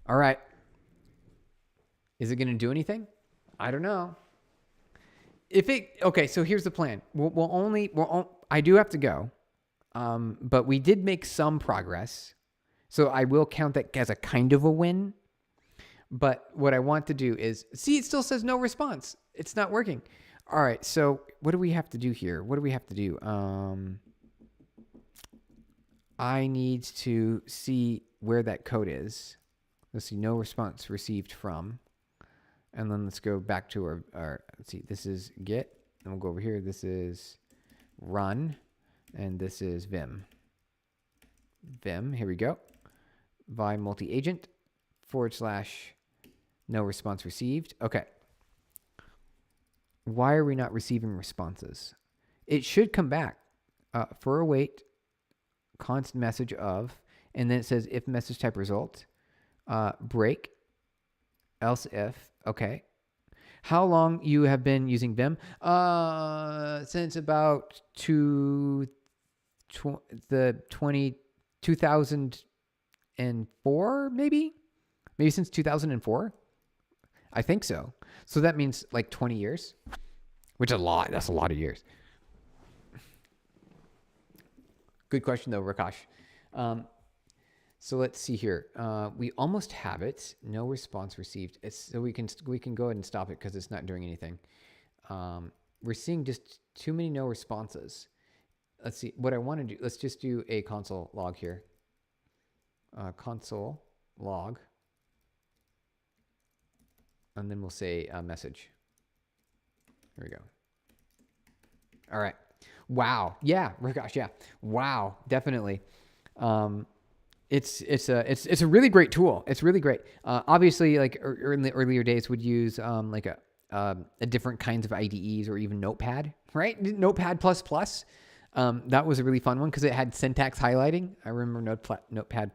All right. Is it going to do anything? I don't know. Okay, so here's the plan. I do have to go, but we did make some progress. So I will count that as a kind of a win. But what I want to do is, see, it still says no response. It's not working. All right, so what do we have to do here? What do we have to do? I need to see where that code is. Let's see, no response received from. And then let's go back to our let's see, this is Git. And we'll go over here. This is run. And this is Vim. Vim, here we go. Vi multi-agent / no response received. Okay. Why are we not receiving responses? It should come back for await constant message of, and then it says if message type result, break, else if. Okay. How long you have been using Vim? Since about 2004, maybe since 2004. I think so. So that means like 20 years, which is a lot. That's a lot of years. Good question though, Rakash. So let's see here. We almost have it. No response received. So we can go ahead and stop it because it's not doing anything. We're seeing just too many no responses. Let's see what I want to do. Let's just do a console log here. Console log. And then we'll say message. Here we go. All right. Wow. Yeah, Rakash. Yeah. Wow. Definitely. It's a really great tool. It's really great. Obviously, like in the earlier days, would use like a different kinds of IDEs or even Notepad, right? Notepad++. That was a really fun one because it had syntax highlighting. I remember Notepad++.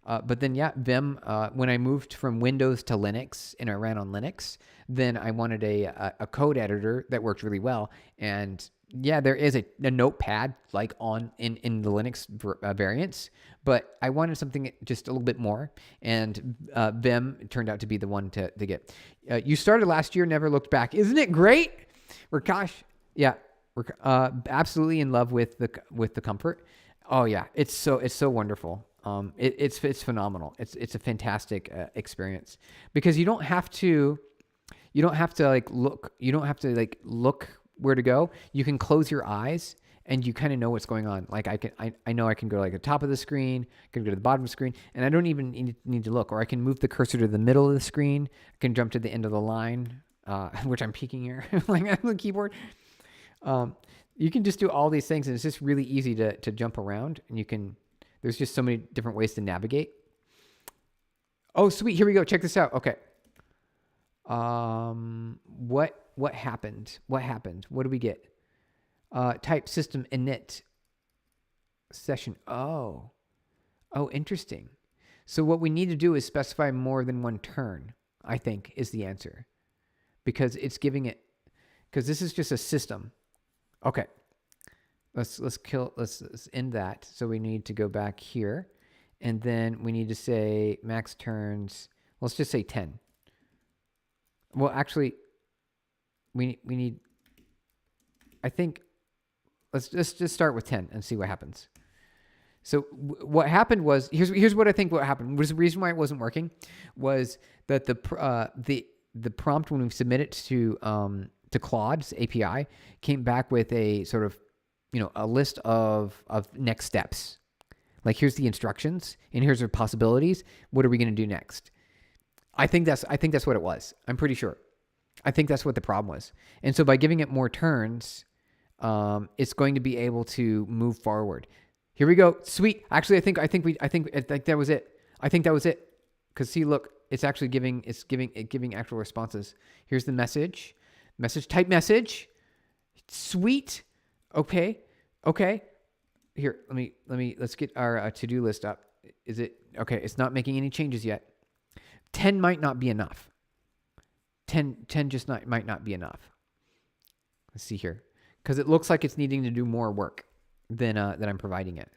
But then, yeah, Vim, when I moved from Windows to Linux and I ran on Linux, then I wanted a code editor that worked really well. And yeah, there is a Notepad like in the Linux variants, but I wanted something just a little bit more. And Vim turned out to be the one to get. You started last year, never looked back. Isn't it great? Rakash, yeah, we're absolutely in love with the comfort. Oh yeah, it's so wonderful. It's phenomenal. It's a fantastic experience because you don't have to look where to go. You can close your eyes and you kind of know what's going on. Like I know I can go like the top of the screen, I can go to the bottom of the screen, and I don't even need to look. Or I can move the cursor to the middle of the screen. I can jump to the end of the line, which I'm peeking here, like on the keyboard. You can just do all these things, and it's just really easy to jump around, and there's just so many different ways to navigate. Oh, sweet. Here we go. Check this out. Okay. What happened? What do we get? Type system init session. Oh, interesting. So what we need to do is specify more than one turn, I think, is the answer. Because it's giving it, because this is just a system. Okay. Let's end that. So we need to go back here, and then we need to say max turns. Let's just say 10. Well, actually, we need. I think let's just start with 10 and see what happens. So what happened was here's what I think what happened was the reason why it wasn't working was that the prompt when we submit it to Claude's API came back with a sort of a list of next steps. Like here's the instructions and here's the possibilities. What are we going to do next? I think that's what it was. I'm pretty sure. I think that's what the problem was. And so by giving it more turns, it's going to be able to move forward. Here we go. Sweet. Actually, I think that was it. I think that was it. Cause see, look, it's actually giving actual responses. Here's the message type message. Sweet. Okay. Here, let's get our to-do list up. Is it okay? It's not making any changes yet. 10 might not be enough. 10 just might not be enough. Let's see here. Because it looks like it's needing to do more work than I'm providing it.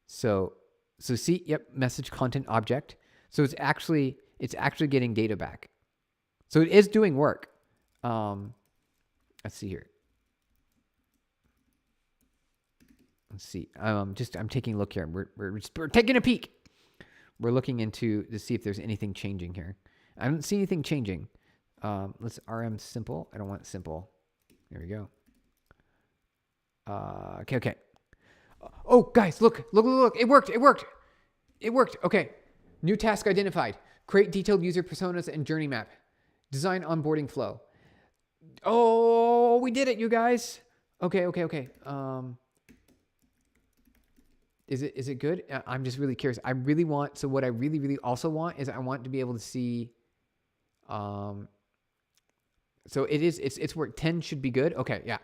So see, yep, message content object. So it's actually getting data back. So it is doing work. Let's see here. Let's see. I'm taking a look here. We're taking a peek. We're looking to see if there's anything changing here. I don't see anything changing. Let's rm simple. I don't want simple. There we go. Okay. Oh, guys, look. It worked. Okay. New task identified. Create detailed user personas and journey map. Design onboarding flow. Oh, we did it, you guys. Okay. Is it good? I'm just really curious. So what I really also want is I want to be able to see, so it's work. 10 should be good. Okay. Yeah.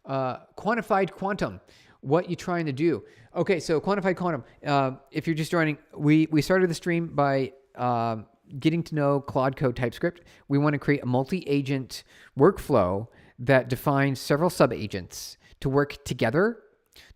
Quantified quantum. What you trying to do? Okay. So quantified quantum, if you're just joining, we started the stream by, getting to know Claude Code TypeScript. We want to create a multi-agent workflow that defines several sub-agents to work together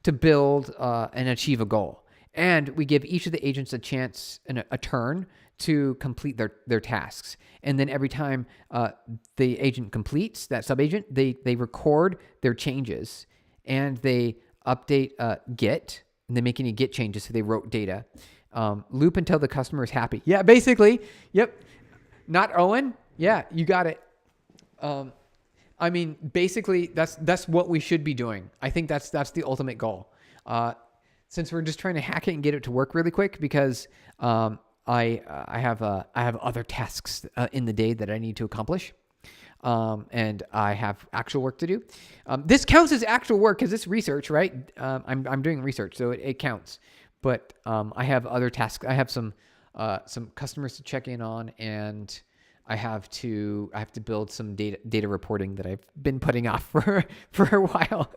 to build and achieve a goal. And we give each of the agents a chance and a turn to complete their tasks. And then every time the agent completes, that sub-agent, they record their changes and they update Git, and they make any Git changes, so they wrote data. Loop until the customer is happy. Yeah, basically. Yep. Not Owen. Yeah, you got it. I mean, basically, that's what we should be doing. I think that's the ultimate goal. Since we're just trying to hack it and get it to work really quick, because I have other tasks in the day that I need to accomplish, and I have actual work to do. This counts as actual work because it's research, right? I'm doing research, so it counts. But I have other tasks. I have some customers to check in on, and I have to build some data reporting that I've been putting off for a while,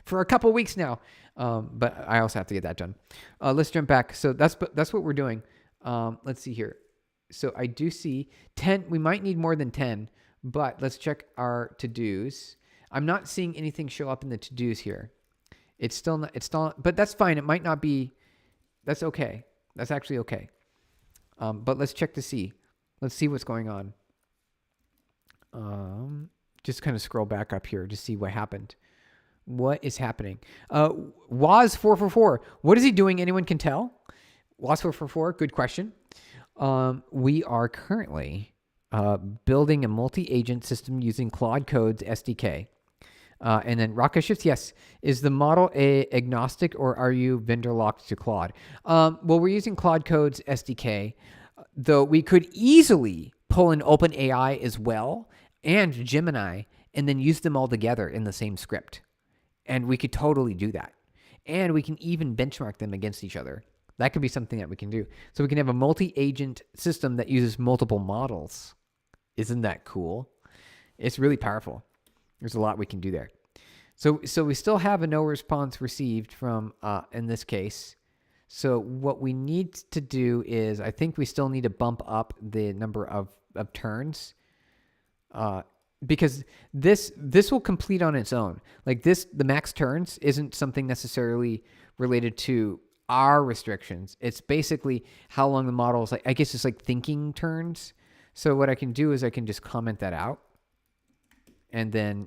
for a couple weeks now. But I also have to get that done. Let's jump back. So that's what we're doing. Let's see here. So I do see 10. We might need more than 10, but let's check our to-dos. I'm not seeing anything show up in the to-dos here. It's still not, but that's fine. It might not be. That's okay. That's actually okay. But let's check to see. Let's see what's going on. Just kind of scroll back up here to see what happened. What is happening? Waz444. What is he doing? Anyone can tell? Waz444. Good question. We are currently building a multi-agent system using Claude Code's SDK. And then Rocket Shifts, yes. Is the model agnostic, or are you vendor locked to Claude? Well, we're using Claude Code's SDK, though we could easily pull in OpenAI as well and Gemini and then use them all together in the same script. And we could totally do that. And we can even benchmark them against each other. That could be something that we can do. So we can have a multi-agent system that uses multiple models. Isn't that cool? It's really powerful. There's a lot we can do there. So we still have a no response received from, in this case. So what we need to do is, I think we still need to bump up the number of turns, because this will complete on its own. Like the max turns isn't something necessarily related to our restrictions. It's basically how long the model is. Like, I guess it's like thinking turns. So what I can do is I can just comment that out. And then,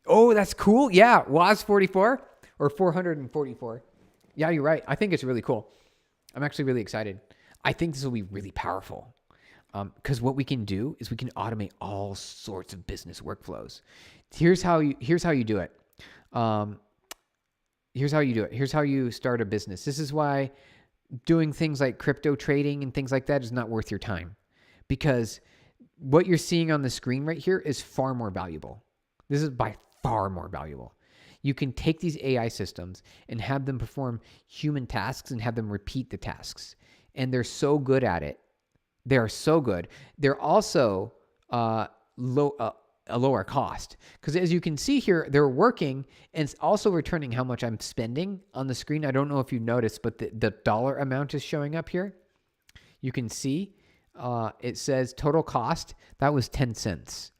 oh, that's cool. Yeah, WAS 44 or 444. Yeah, you're right. I think it's really cool. I'm actually really excited. I think this will be really powerful, because what we can do is we can automate all sorts of business workflows. Here's how you do it. Here's how you start a business. This is why doing things like crypto trading and things like that is not worth your time, because what you're seeing on the screen right here is far more valuable. This is by far more valuable. You can take these AI systems and have them perform human tasks and have them repeat the tasks. And they're so good at it. They are so good. They're also a lower cost. Because as you can see here, they're working and it's also returning how much I'm spending on the screen. I don't know if you noticed, but the dollar amount is showing up here. You can see it says total cost. That was 10 cents.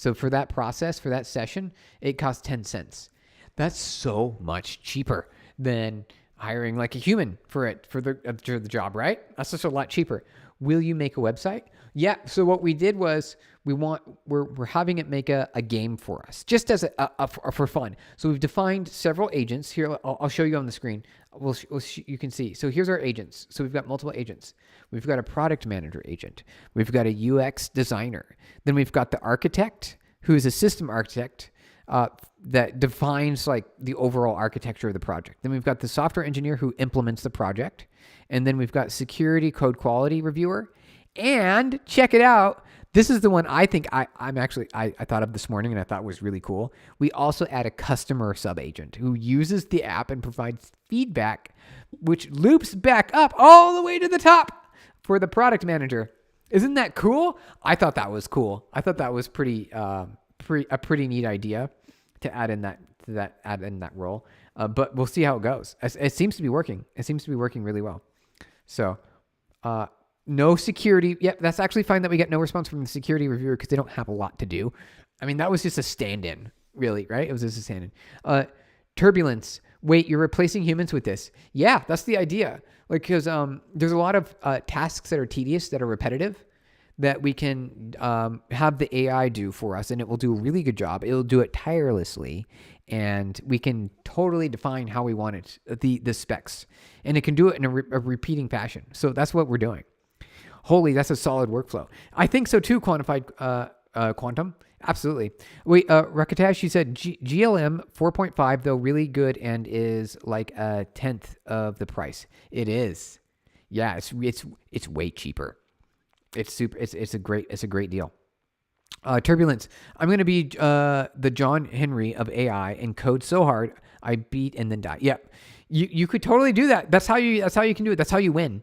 So for that process, for that session, it costs 10 cents. That's so much cheaper than hiring like a human for the job, right? That's just a lot cheaper. Will you make a website? Yeah. So what we did was we're having it make a game for us, just as for fun. So we've defined several agents here. I'll show you on the screen. You can see. So here's our agents. So we've got multiple agents. We've got a product manager agent. We've got a UX designer. Then we've got the architect, who is a system architect that defines like the overall architecture of the project. Then we've got the software engineer who implements the project. And then we've got security code quality reviewer. And check it out. This is the one I think I thought of this morning and I thought was really cool. We also add a customer sub-agent who uses the app and provides feedback, which loops back up all the way to the top for the product manager. Isn't that cool? I thought that was cool. I thought that was a pretty neat idea to add in that role. But we'll see how it goes. It seems to be working. It seems to be working really well. So, no security. Yep, that's actually fine that we get no response from the security reviewer because they don't have a lot to do. I mean, that was just a stand-in, really, right? It was just a stand-in. Turbulence. Wait, you're replacing humans with this? Yeah, that's the idea. Like, because there's a lot of tasks that are tedious, that are repetitive, that we can have the AI do for us, and it will do a really good job. It'll do it tirelessly, and we can totally define how we want it, the specs, and it can do it in a repeating fashion. So that's what we're doing. Holy, that's a solid workflow. I think so too, Quantified Quantum. Absolutely. Wait, Rakatash, she said GLM 4.5, though, really good and is like a tenth of the price. It is. Yeah, it's way cheaper. It's a great deal. Turbulence. I'm going to be the John Henry of AI and code so hard I beat and then die. Yep. You could totally do that. That's how you can do it. That's how you win.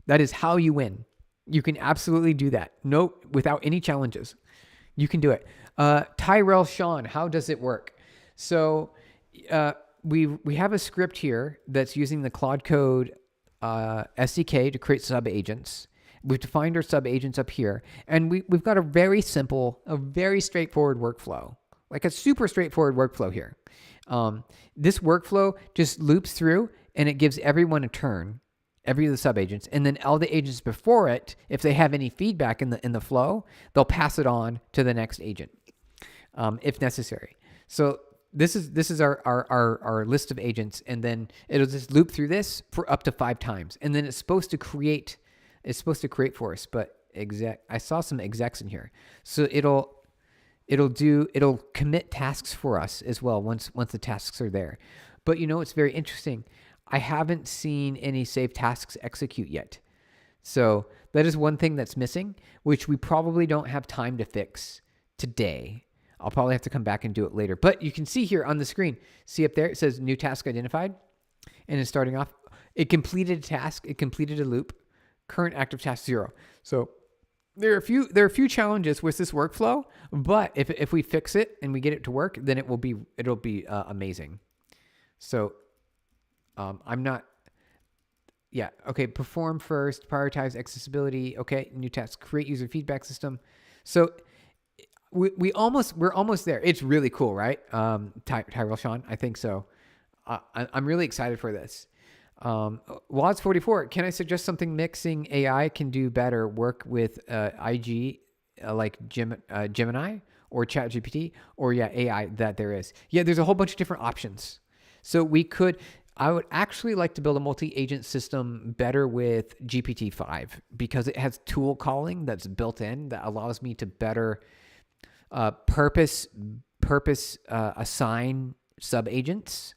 That is how you win. You can absolutely do that. Nope, without any challenges. You can do it. Tyrell Sean, how does it work? So we have a script here that's using the Claude Code SDK to create sub-agents. We've defined our sub-agents up here, and we've got a very straightforward workflow, like a super straightforward workflow here. This workflow just loops through, and it gives everyone a turn, every of the sub-agents, and then all the agents before it, if they have any feedback in the flow, they'll pass it on to the next agent, if necessary. So this is our list of agents, and then it'll just loop through this for up to 5 times, and then it's supposed to create for us. But I saw some execs in here, so it'll commit tasks for us as well once the tasks are there. But it's very interesting. I haven't seen any save tasks execute yet. So that is one thing that's missing, which we probably don't have time to fix today. I'll probably have to come back and do it later. But you can see here on the screen, see up there, it says new task identified. And it's starting off, it completed a task, it completed a loop, current active task 0. So there are a few challenges with this workflow, but if we fix it and we get it to work, then it'll be amazing. So okay, perform first, prioritize accessibility. Okay, new task, create user feedback system. So we're almost there. It's really cool, right? Tyrell Sean, I think so. I'm really excited for this. Wads 44, can I suggest something mixing AI can do better? Work with IG like Gemini or ChatGPT or AI that there is. Yeah, there's a whole bunch of different options. So I would actually like to build a multi-agent system better with GPT-5 because it has tool calling that's built in that allows me to better purpose assign sub-agents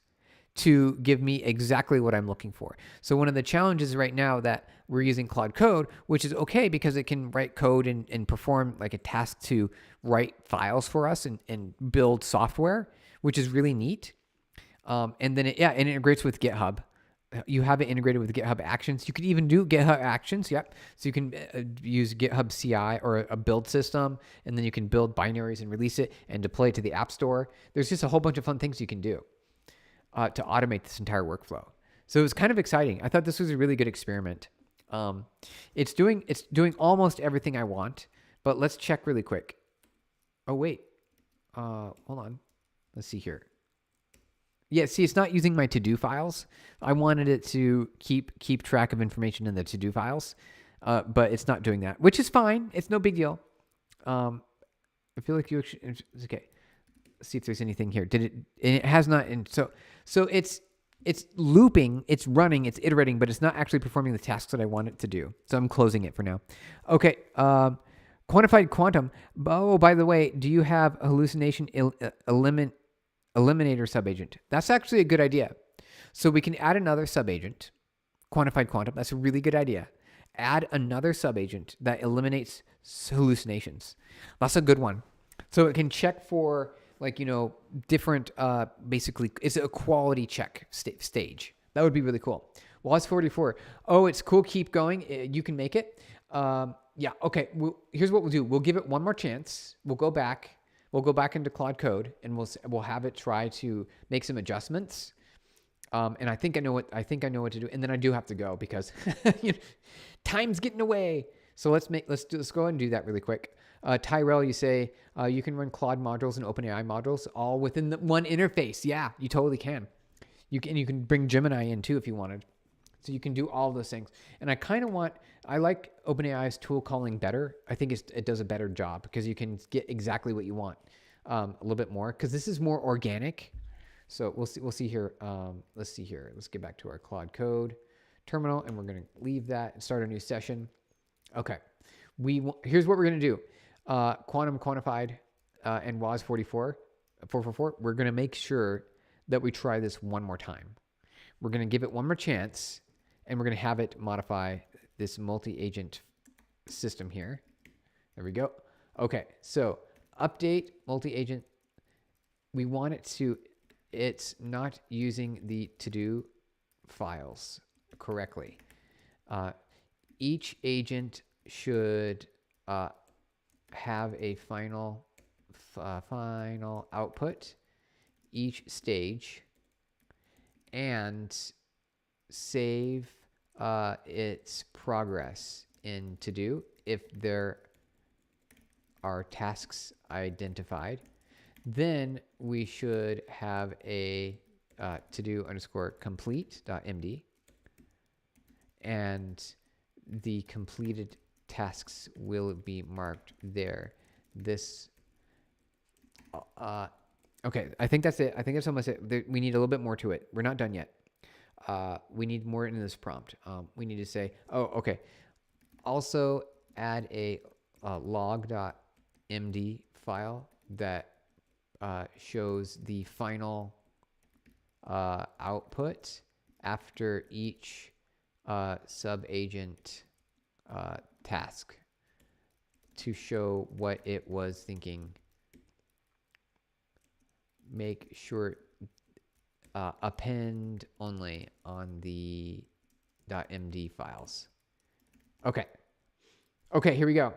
to give me exactly what I'm looking for. So one of the challenges right now that we're using Claude Code, which is okay because it can write code and perform like a task to write files for us and build software, which is really neat. And then it integrates with GitHub. You have it integrated with GitHub Actions. You could even do GitHub Actions. Yep. So you can use GitHub CI or a build system, and then you can build binaries and release it and deploy it to the App Store. There's just a whole bunch of fun things you can do to automate this entire workflow. So it was kind of exciting. I thought this was a really good experiment. It's doing almost everything I want, but let's check really quick. Oh, wait. hold on. Let's see here. Yeah, see, it's not using my to-do files. I wanted it to keep track of information in the to-do files, but it's not doing that, which is fine. It's no big deal. I feel like it's okay. Let's see if there's anything here. Did it? And it has not. And so it's looping, it's running, it's iterating, but it's not actually performing the tasks that I want it to do. So I'm closing it for now. Okay. Quantified quantum. Oh, by the way, do you have hallucination eliminator subagent? That's actually a good idea. So we can add another subagent, quantified quantum. That's a really good idea. Add another subagent that eliminates hallucinations. That's a good one. So it can check for different, basically, it's a quality check stage. That would be really cool. WAS44. Oh, it's cool. Keep going. You can make it. Yeah. Okay. Here's what we'll do. We'll give it one more chance. We'll go back into Claude Code and we'll have it try to make some adjustments. And I think I know what to do. And then I do have to go because time's getting away. So let's go ahead and do that really quick. Tyrell, you say you can run Claude modules and OpenAI modules all within the one interface. Yeah, you totally can. You can bring Gemini in too if you wanted. So you can do all those things. And I like OpenAI's tool calling better. I think it does a better job because you can get exactly what you want a little bit more because this is more organic. So we'll see here. Let's see here. Let's get back to our Claude Code terminal and we're going to leave that and start a new session. Okay. Here's what we're going to do. Quantum quantified and WAS44, 444. We're going to make sure that we try this one more time. We're going to give it one more chance and we're going to have it modify this multi-agent system here. There we go. Okay. So update multi-agent. We want it to, it's not using the to-do files correctly. Each agent should have a final output each stage and save its progress in to do if there are tasks identified. Then we should have a to-do_complete.md and the completed tasks will be marked there. Okay, I think that's it. I think that's almost it. We need a little bit more to it. We're not done yet. We need more in this prompt. We need to say, okay. Also add a log.md file that shows the final output after each subagent task to show what it was thinking. Make sure append only on the .md files. Okay, here we go.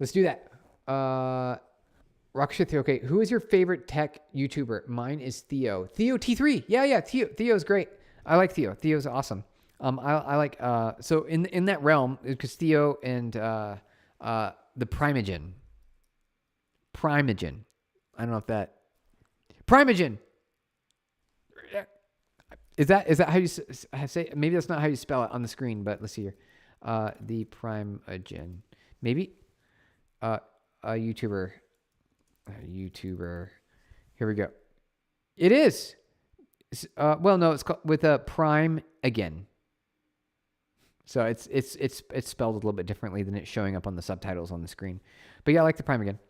Let's do that. Rakshith, okay, who is your favorite tech YouTuber? Mine is Theo. Theo T3. Yeah, Theo's great. I like Theo. Theo's awesome. I like so in that realm because Theo and the Primogen. I don't know if that Primogen. Is that how you say? Maybe that's not how you spell it on the screen, but let's see here. The Primogen. Maybe a YouTuber. Here we go. It is. Well, no, it's called with a Prime again. So it's spelled a little bit differently than it's showing up on the subtitles on the screen. But yeah, I like the Prime again.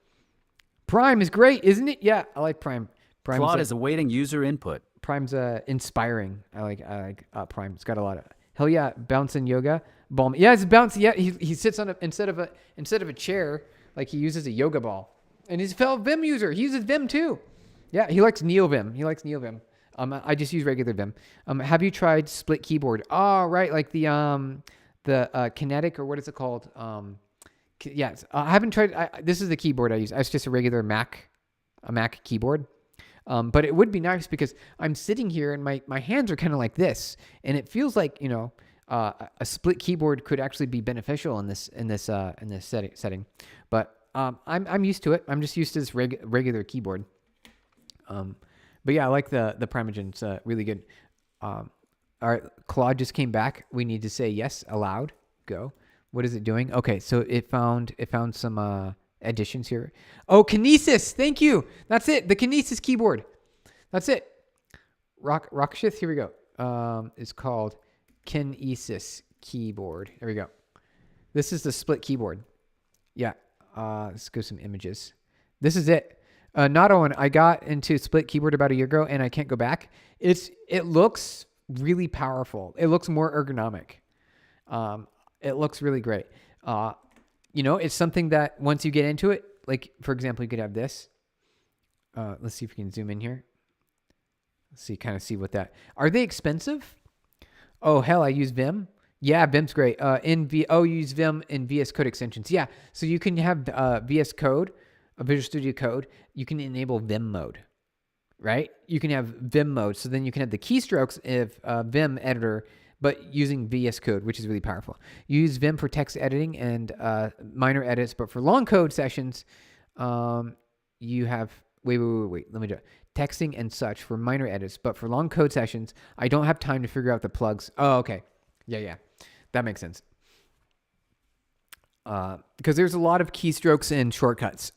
Prime is great, isn't it? Yeah, I like Prime. Claude is awaiting user input. Prime's inspiring. I like Prime. It's got a lot of hell yeah, bouncing yoga. Ball. Yeah, it's bouncy. Yeah, he sits on instead of a chair, like he uses a yoga ball. And he's a fellow Vim user. He uses Vim too. Yeah, he likes NeoVim. I just use regular Vim. Have you tried split keyboard? Oh, right, like the Kinetic or what is it called? Yes, I haven't tried. This is the keyboard I use. It's just a regular Mac keyboard. But it would be nice because I'm sitting here and my hands are kind of like this, and it feels like a split keyboard could actually be beneficial in this setting. But I'm used to it. I'm just used to this regular keyboard. But yeah, I like the Primogen. It's really good. All right, Claude just came back. We need to say yes aloud. Go. What is it doing? Okay, so it found some additions here. Oh, Kinesis. Thank you. That's it. The Kinesis keyboard. That's it. Rakshith. Here we go. It's called Kinesis keyboard. There we go. This is the split keyboard. Yeah. Let's go some images. This is it. Not Owen. I got into split keyboard about a year ago, and I can't go back. It looks really powerful. It looks more ergonomic. It looks really great. It's something that once you get into it, like for example, you could have this. Let's see if we can zoom in here. Let's see what that. Are they expensive? Oh hell, I use Vim. Yeah, Vim's great. You use Vim in VS Code extensions. Yeah, so you can have VS Code, Visual Studio Code. You can enable Vim mode, right? You can have Vim mode, so then you can have the keystrokes of Vim editor, but using VS Code, which is really powerful. You use Vim for text editing and minor edits, but for long code sessions, you have wait. Let me do it. Texting and such for minor edits, but for long code sessions, I don't have time to figure out the plugs. Oh, okay. Yeah. That makes sense. Because there's a lot of keystrokes and shortcuts.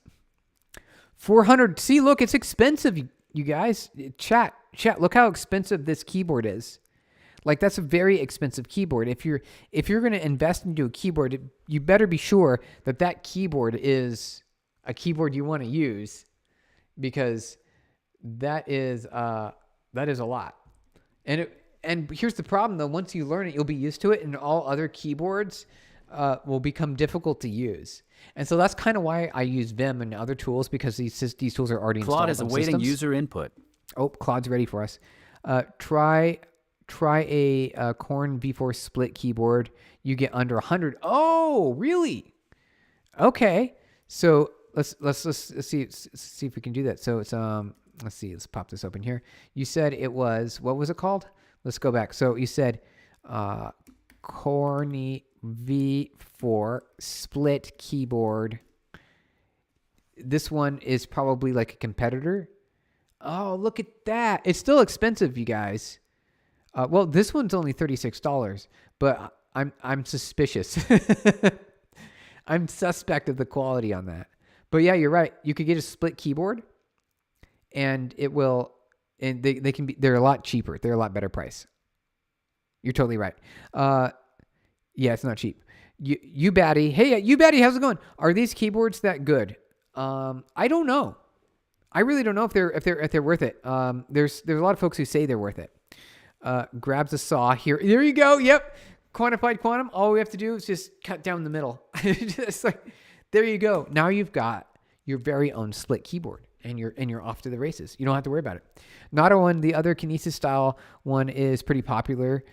400. See, look, it's expensive, you guys. Chat. Look how expensive this keyboard is. Like that's a very expensive keyboard. If you're going to invest into a keyboard, you better be sure that keyboard is a keyboard you want to use, because that is a lot. And here's the problem, though. Once you learn it, you'll be used to it, and all other keyboards will become difficult to use. And so that's kind of why I use Vim and other tools, because these tools are already installed. Claude is awaiting user input. Oh, Claude's ready for us. Try a Korn V4 split keyboard. You get under 100. Oh, really? Okay. So let's see if we can do that. So it's let's see. Let's pop this open here. You said it was, what was it called? Let's go back. So you said Korn V4 split keyboard. This one is probably like a competitor. Oh, look at that. It's still expensive, you guys. Well, this one's only $36, but I'm suspicious. I'm suspect of the quality on that. But yeah, you're right. You could get a split keyboard, and it will, and they can be, they're a lot cheaper. They're a lot better price. You're totally right. Yeah, it's not cheap. You Batty. Hey, you Batty, how's it going? Are these keyboards that good? I don't know. I really don't know if they're worth it. There's a lot of folks who say they're worth it. Grabs a saw here. There you go. Yep. Quantified quantum. All we have to do is just cut down the middle. Just like, there you go. Now you've got your very own split keyboard, and you're off to the races. You don't have to worry about it. Not one. The other Kinesis style one is pretty popular.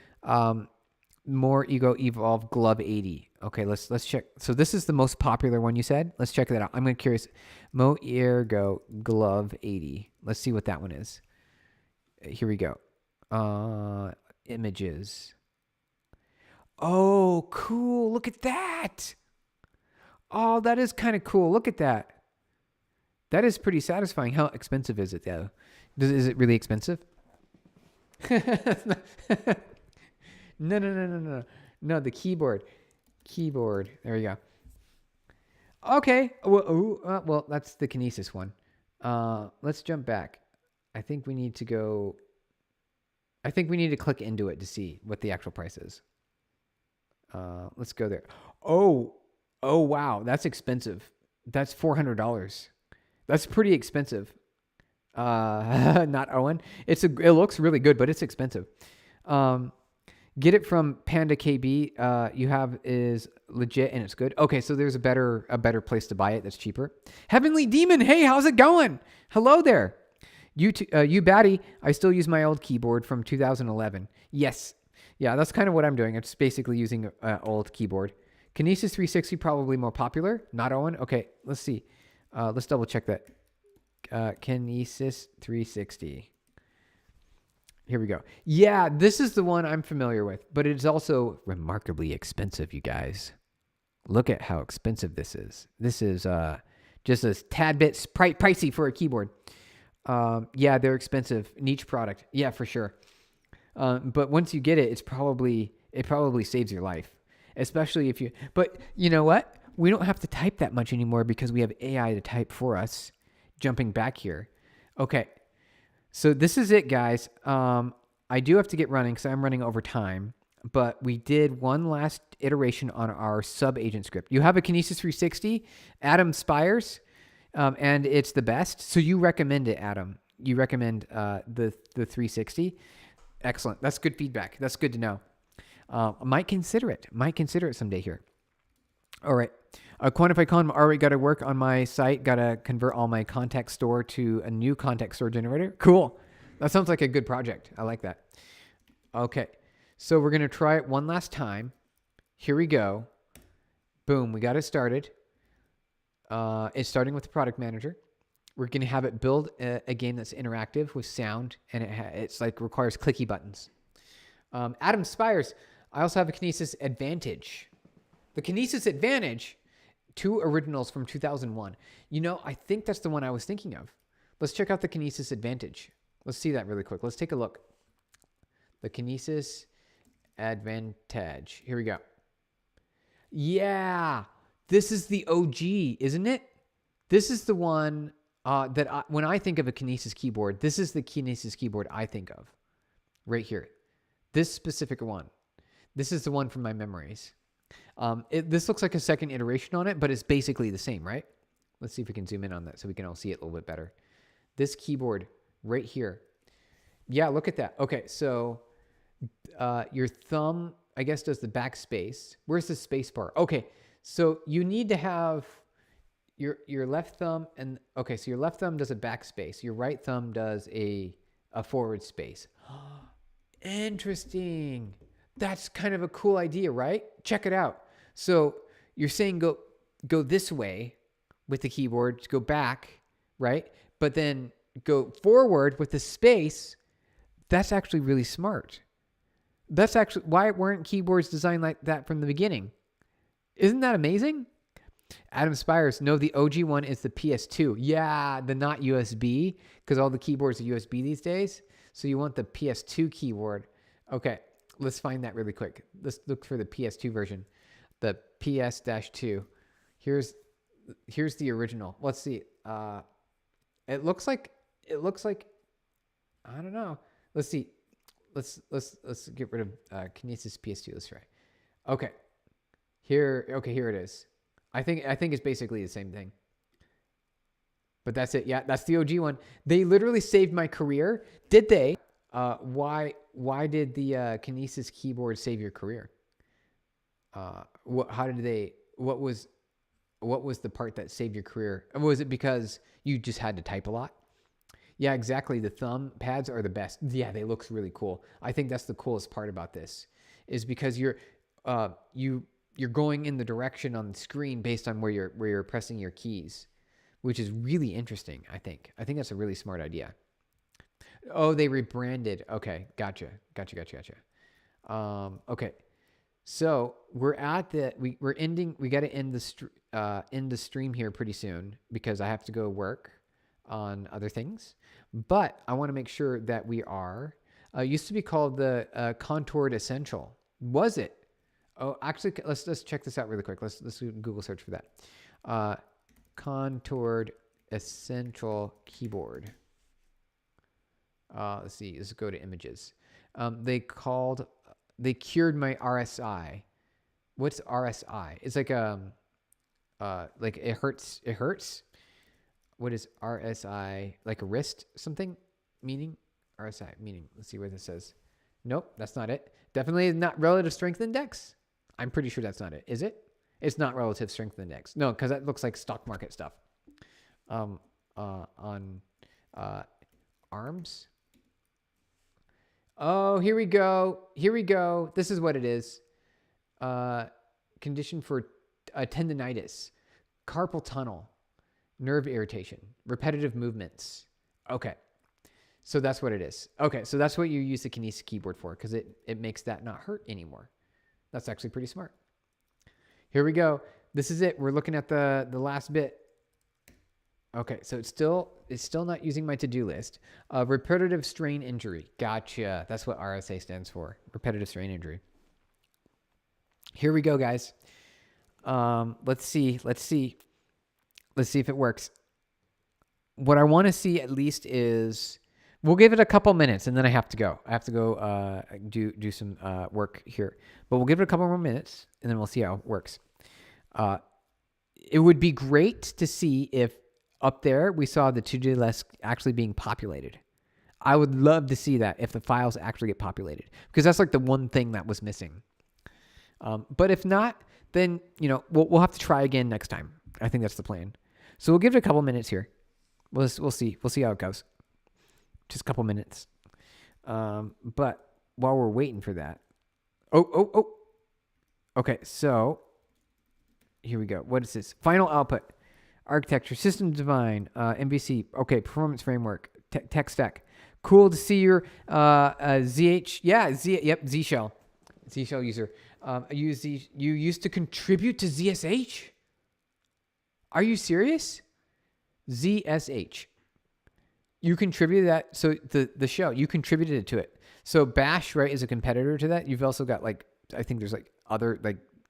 More Ego Evolve Glove 80. Okay, let's check. So this is the most popular one you said. Let's check that out. I'm curious. Mo Ergo Glove 80. Let's see what that one is. Here we go. Images. Oh, cool. Look at that. Oh, that is kind of cool. Look at that. That is pretty satisfying. How expensive is it, though? Is it really expensive? No. No, the keyboard. There we go. Okay. Well, that's the Kinesis one. Let's jump back. I think we need to click into it to see what the actual price is. Let's go there. Oh, wow. That's expensive. That's $400. That's pretty expensive. Not Owen. It looks really good, but it's expensive. Get it from Panda KB. You have is legit and it's good. Okay, so there's a better place to buy it that's cheaper. Heavenly Demon, hey, how's it going? Hello there. You Batty, I still use my old keyboard from 2011. Yes. Yeah, that's kind of what I'm doing. I'm just basically using an old keyboard. Kinesis 360 probably more popular. Not Owen. Okay, let's see. Let's double check that. Kinesis 360. Here we go. Yeah, this is the one I'm familiar with, but it's also remarkably expensive, you guys. Look at how expensive this is. This is Just a tad bit pricey for a keyboard. Yeah, they're expensive. Niche product. Yeah, for sure. But once you get it, it probably saves your life, especially if you. But you know what? We don't have to type that much anymore because we have AI to type for us. Jumping back here. Okay, so this is it, guys. I do have to get running because I'm running over time. But we did one last iteration on our sub agent script. You have a Kinesis 360, Adam Spires, and it's the best. So you recommend it, Adam. You recommend the 360. Excellent. That's good feedback. That's good to know. Might consider it. Might consider it someday here. All right. Quantify Con already got to work on my site. Got to convert all my context store to a new context store generator. Cool. That sounds like a good project. I like that. Okay. So we're going to try it one last time. Here we go. Boom. We got it started. It's starting with the product manager. We're going to have it build a game that's interactive with sound, and it's like requires clicky buttons. Adam Spires. I also have a Kinesis Advantage. The Kinesis Advantage, 2 originals from 2001. You know, I think that's the one I was thinking of. Let's check out the Kinesis Advantage. Let's see that really quick. Let's take a look. The Kinesis Advantage. Here we go. Yeah, this is the OG, isn't it? This is the one when I think of a Kinesis keyboard, this is the Kinesis keyboard I think of. Right here. This specific one. This is the one from my memories. This looks like a second iteration on it, but it's basically the same, right? Let's see if we can zoom in on that so we can all see it a little bit better. This keyboard right here. Yeah, look at that. Okay, so your thumb, I guess, does the backspace. Where's the space bar? Okay, so you need to have your left thumb and okay, so your left thumb does a backspace. Your right thumb does a forward space. Interesting. That's kind of a cool idea, right? Check it out. So you're saying go this way with the keyboard, go back, right? But then go forward with the space. That's actually really smart. That's actually why weren't keyboards designed like that from the beginning? Isn't that amazing? Adam Spires, no, the OG one is the PS2. Yeah, the not USB, because all the keyboards are USB these days. So you want the PS2 keyboard. Okay, let's find that really quick. Let's look for the PS2 version. The PS-2. Here's the original. Let's see. It looks like I don't know. Let's see. Let's get rid of Kinesis PS2. Let's try. Okay. Here it is. I think it's basically the same thing. But that's it. Yeah, that's the OG one. They literally saved my career. Did they? Why did the Kinesis keyboard save your career? What was the part that saved your career? Was it because you just had to type a lot? Yeah, exactly. The thumb pads are the best. Yeah, they look really cool. I think that's the coolest part about this is because you're going in the direction on the screen based on where you're pressing your keys, which is really interesting, I think. I think that's a really smart idea. Oh, they rebranded. Okay, gotcha. Okay. So we're at we're ending. We got to end the stream here pretty soon because I have to go work on other things. But I want to make sure that we are. Used to be called the Contoured Essential. Was it? Oh, actually, let's check this out really quick. Let's do Google search for that. Contoured Essential keyboard. Let's see. Let's go to images. They cured my RSI. What's RSI? It's like like it hurts. It hurts. What is RSI? Like a wrist something? Meaning? RSI meaning. Let's see what this says. Nope, that's not it. Definitely not relative strength index. I'm pretty sure that's not it. Is it? It's not relative strength index. No, because that looks like stock market stuff. On arms. Oh, here we go. This is what it is. Condition for tendinitis, carpal tunnel, nerve irritation, repetitive movements. Okay. So that's what it is. Okay. So that's what you use the Kinesis keyboard for because it makes that not hurt anymore. That's actually pretty smart. Here we go. This is it. We're looking at the last bit. Okay, so it's still not using my to-do list. Repetitive strain injury. Gotcha. That's what RSA stands for. Repetitive strain injury. Here we go, guys. Let's see if it works. What I want to see at least is, we'll give it a couple minutes and then I have to go. I have to go do some work here. But we'll give it a couple more minutes and then we'll see how it works. It would be great to see if up there we saw the to-do list actually being populated. I would love to see that if the files actually get populated, because that's like the one thing that was missing. But if not, then we'll have to try again next time. I think that's the plan. So we'll give it a couple minutes here. We'll see how it goes. Just a couple minutes. But while we're waiting for that, okay. So here we go. What is this? Final output: architecture, system design, MVC. Okay, performance framework, tech stack. Cool to see your ZH. Yeah, Z shell user. You used to contribute to ZSH? Are you serious? ZSH. You contributed that, so the shell, you contributed to it. So Bash, right, is a competitor to that. You've also got I think there's other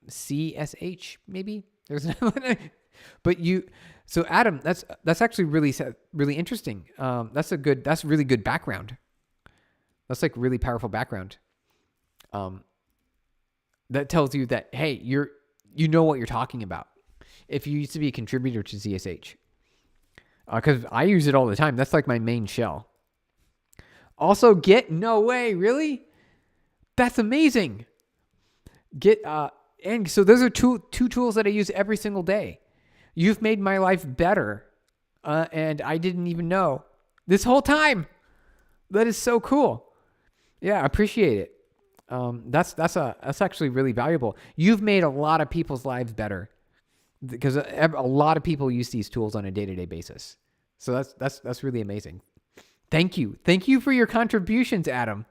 CSH maybe. There's another one. But so Adam, that's actually really interesting. That's really good background. That's really powerful background. That tells you that, hey, you know what you're talking about. If you used to be a contributor to ZSH, because I use it all the time. That's my main shell. Also, Git. No way, really? That's amazing. Git, and so those are two tools that I use every single day. You've made my life better, and I didn't even know this whole time. That is so cool. Yeah, I appreciate it. That's actually really valuable. You've made a lot of people's lives better, because a lot of people use these tools on a day-to-day basis. So that's really amazing. Thank you for your contributions, Adam.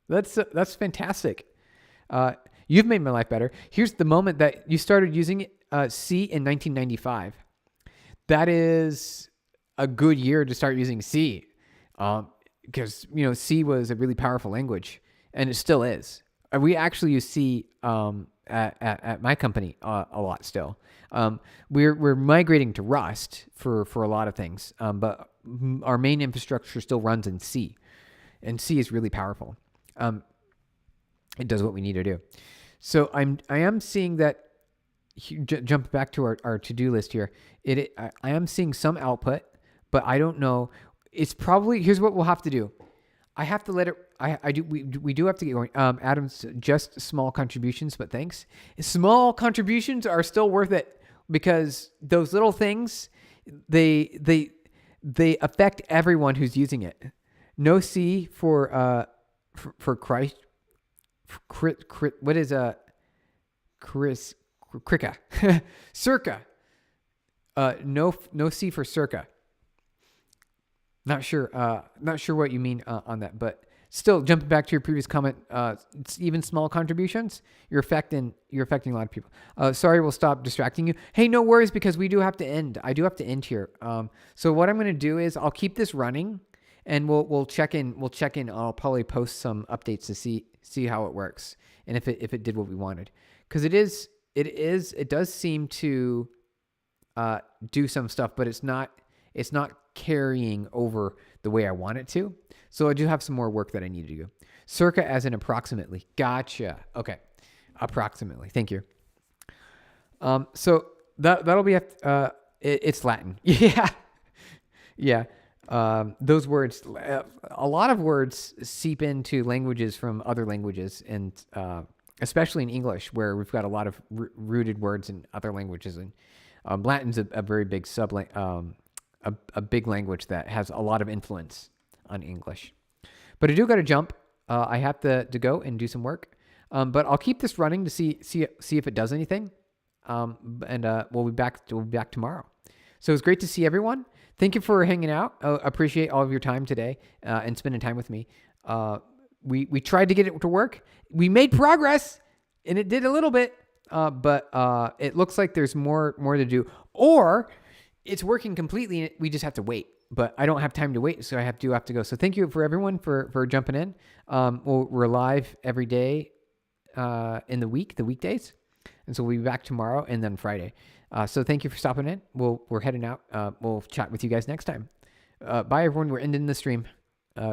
That's fantastic. You've made my life better. Here's the moment that you started using C in 1995. That is a good year to start using C, because C was a really powerful language, and it still is. We actually use C at my company a lot still. We're migrating to Rust for a lot of things, but our main infrastructure still runs in C, and C is really powerful. It does what we need to do. So I am seeing that. Jump back to our to-do list here. I am seeing some output, but I don't know. It's probably, here's what we'll have to do. I have to let it. We do have to get going. Adam's just small contributions, but thanks. Small contributions are still worth it, because those little things, they affect everyone who's using it. No C for Christ. What is Chris? Krika. Circa. No C for circa. Not sure what you mean on that, but still, jumping back to your previous comment, it's even small contributions, you're affecting a lot of people. Sorry, we'll stop distracting you. Hey, no worries, because we do have to end. I do have to end here. So what I'm going to do is I'll keep this running, and we'll check in. I'll probably post some updates to see how it works, and if it did what we wanted, because it does seem to do some stuff, but it's not carrying over the way I want it to. So I do have some more work that I need to do. Circa as in approximately. Gotcha. Okay. Approximately. Thank you. So that'll be it's Latin. Yeah. Yeah. Those words, a lot of words seep into languages from other languages, and especially in English, where we've got a lot of rooted words in other languages. And Latin's a very big a big language that has a lot of influence on English. But I do got to jump. I have to go and do some work. But I'll keep this running to see if it does anything. And we'll be back tomorrow. So it's great to see everyone. Thank you for hanging out. Appreciate all of your time today and spending time with me. We tried to get it to work. We made progress, and it did a little bit. But it looks like there's more to do. Or it's working completely. We just have to wait. But I don't have time to wait, so I have to go. So thank you for everyone for jumping in. We're live every day in the weekdays, and so we'll be back tomorrow and then Friday. So thank you for stopping in. We're heading out. We'll chat with you guys next time. Bye, everyone. We're ending the stream.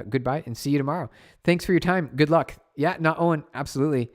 Goodbye, and see you tomorrow. Thanks for your time. Good luck. Yeah, not Owen. Absolutely.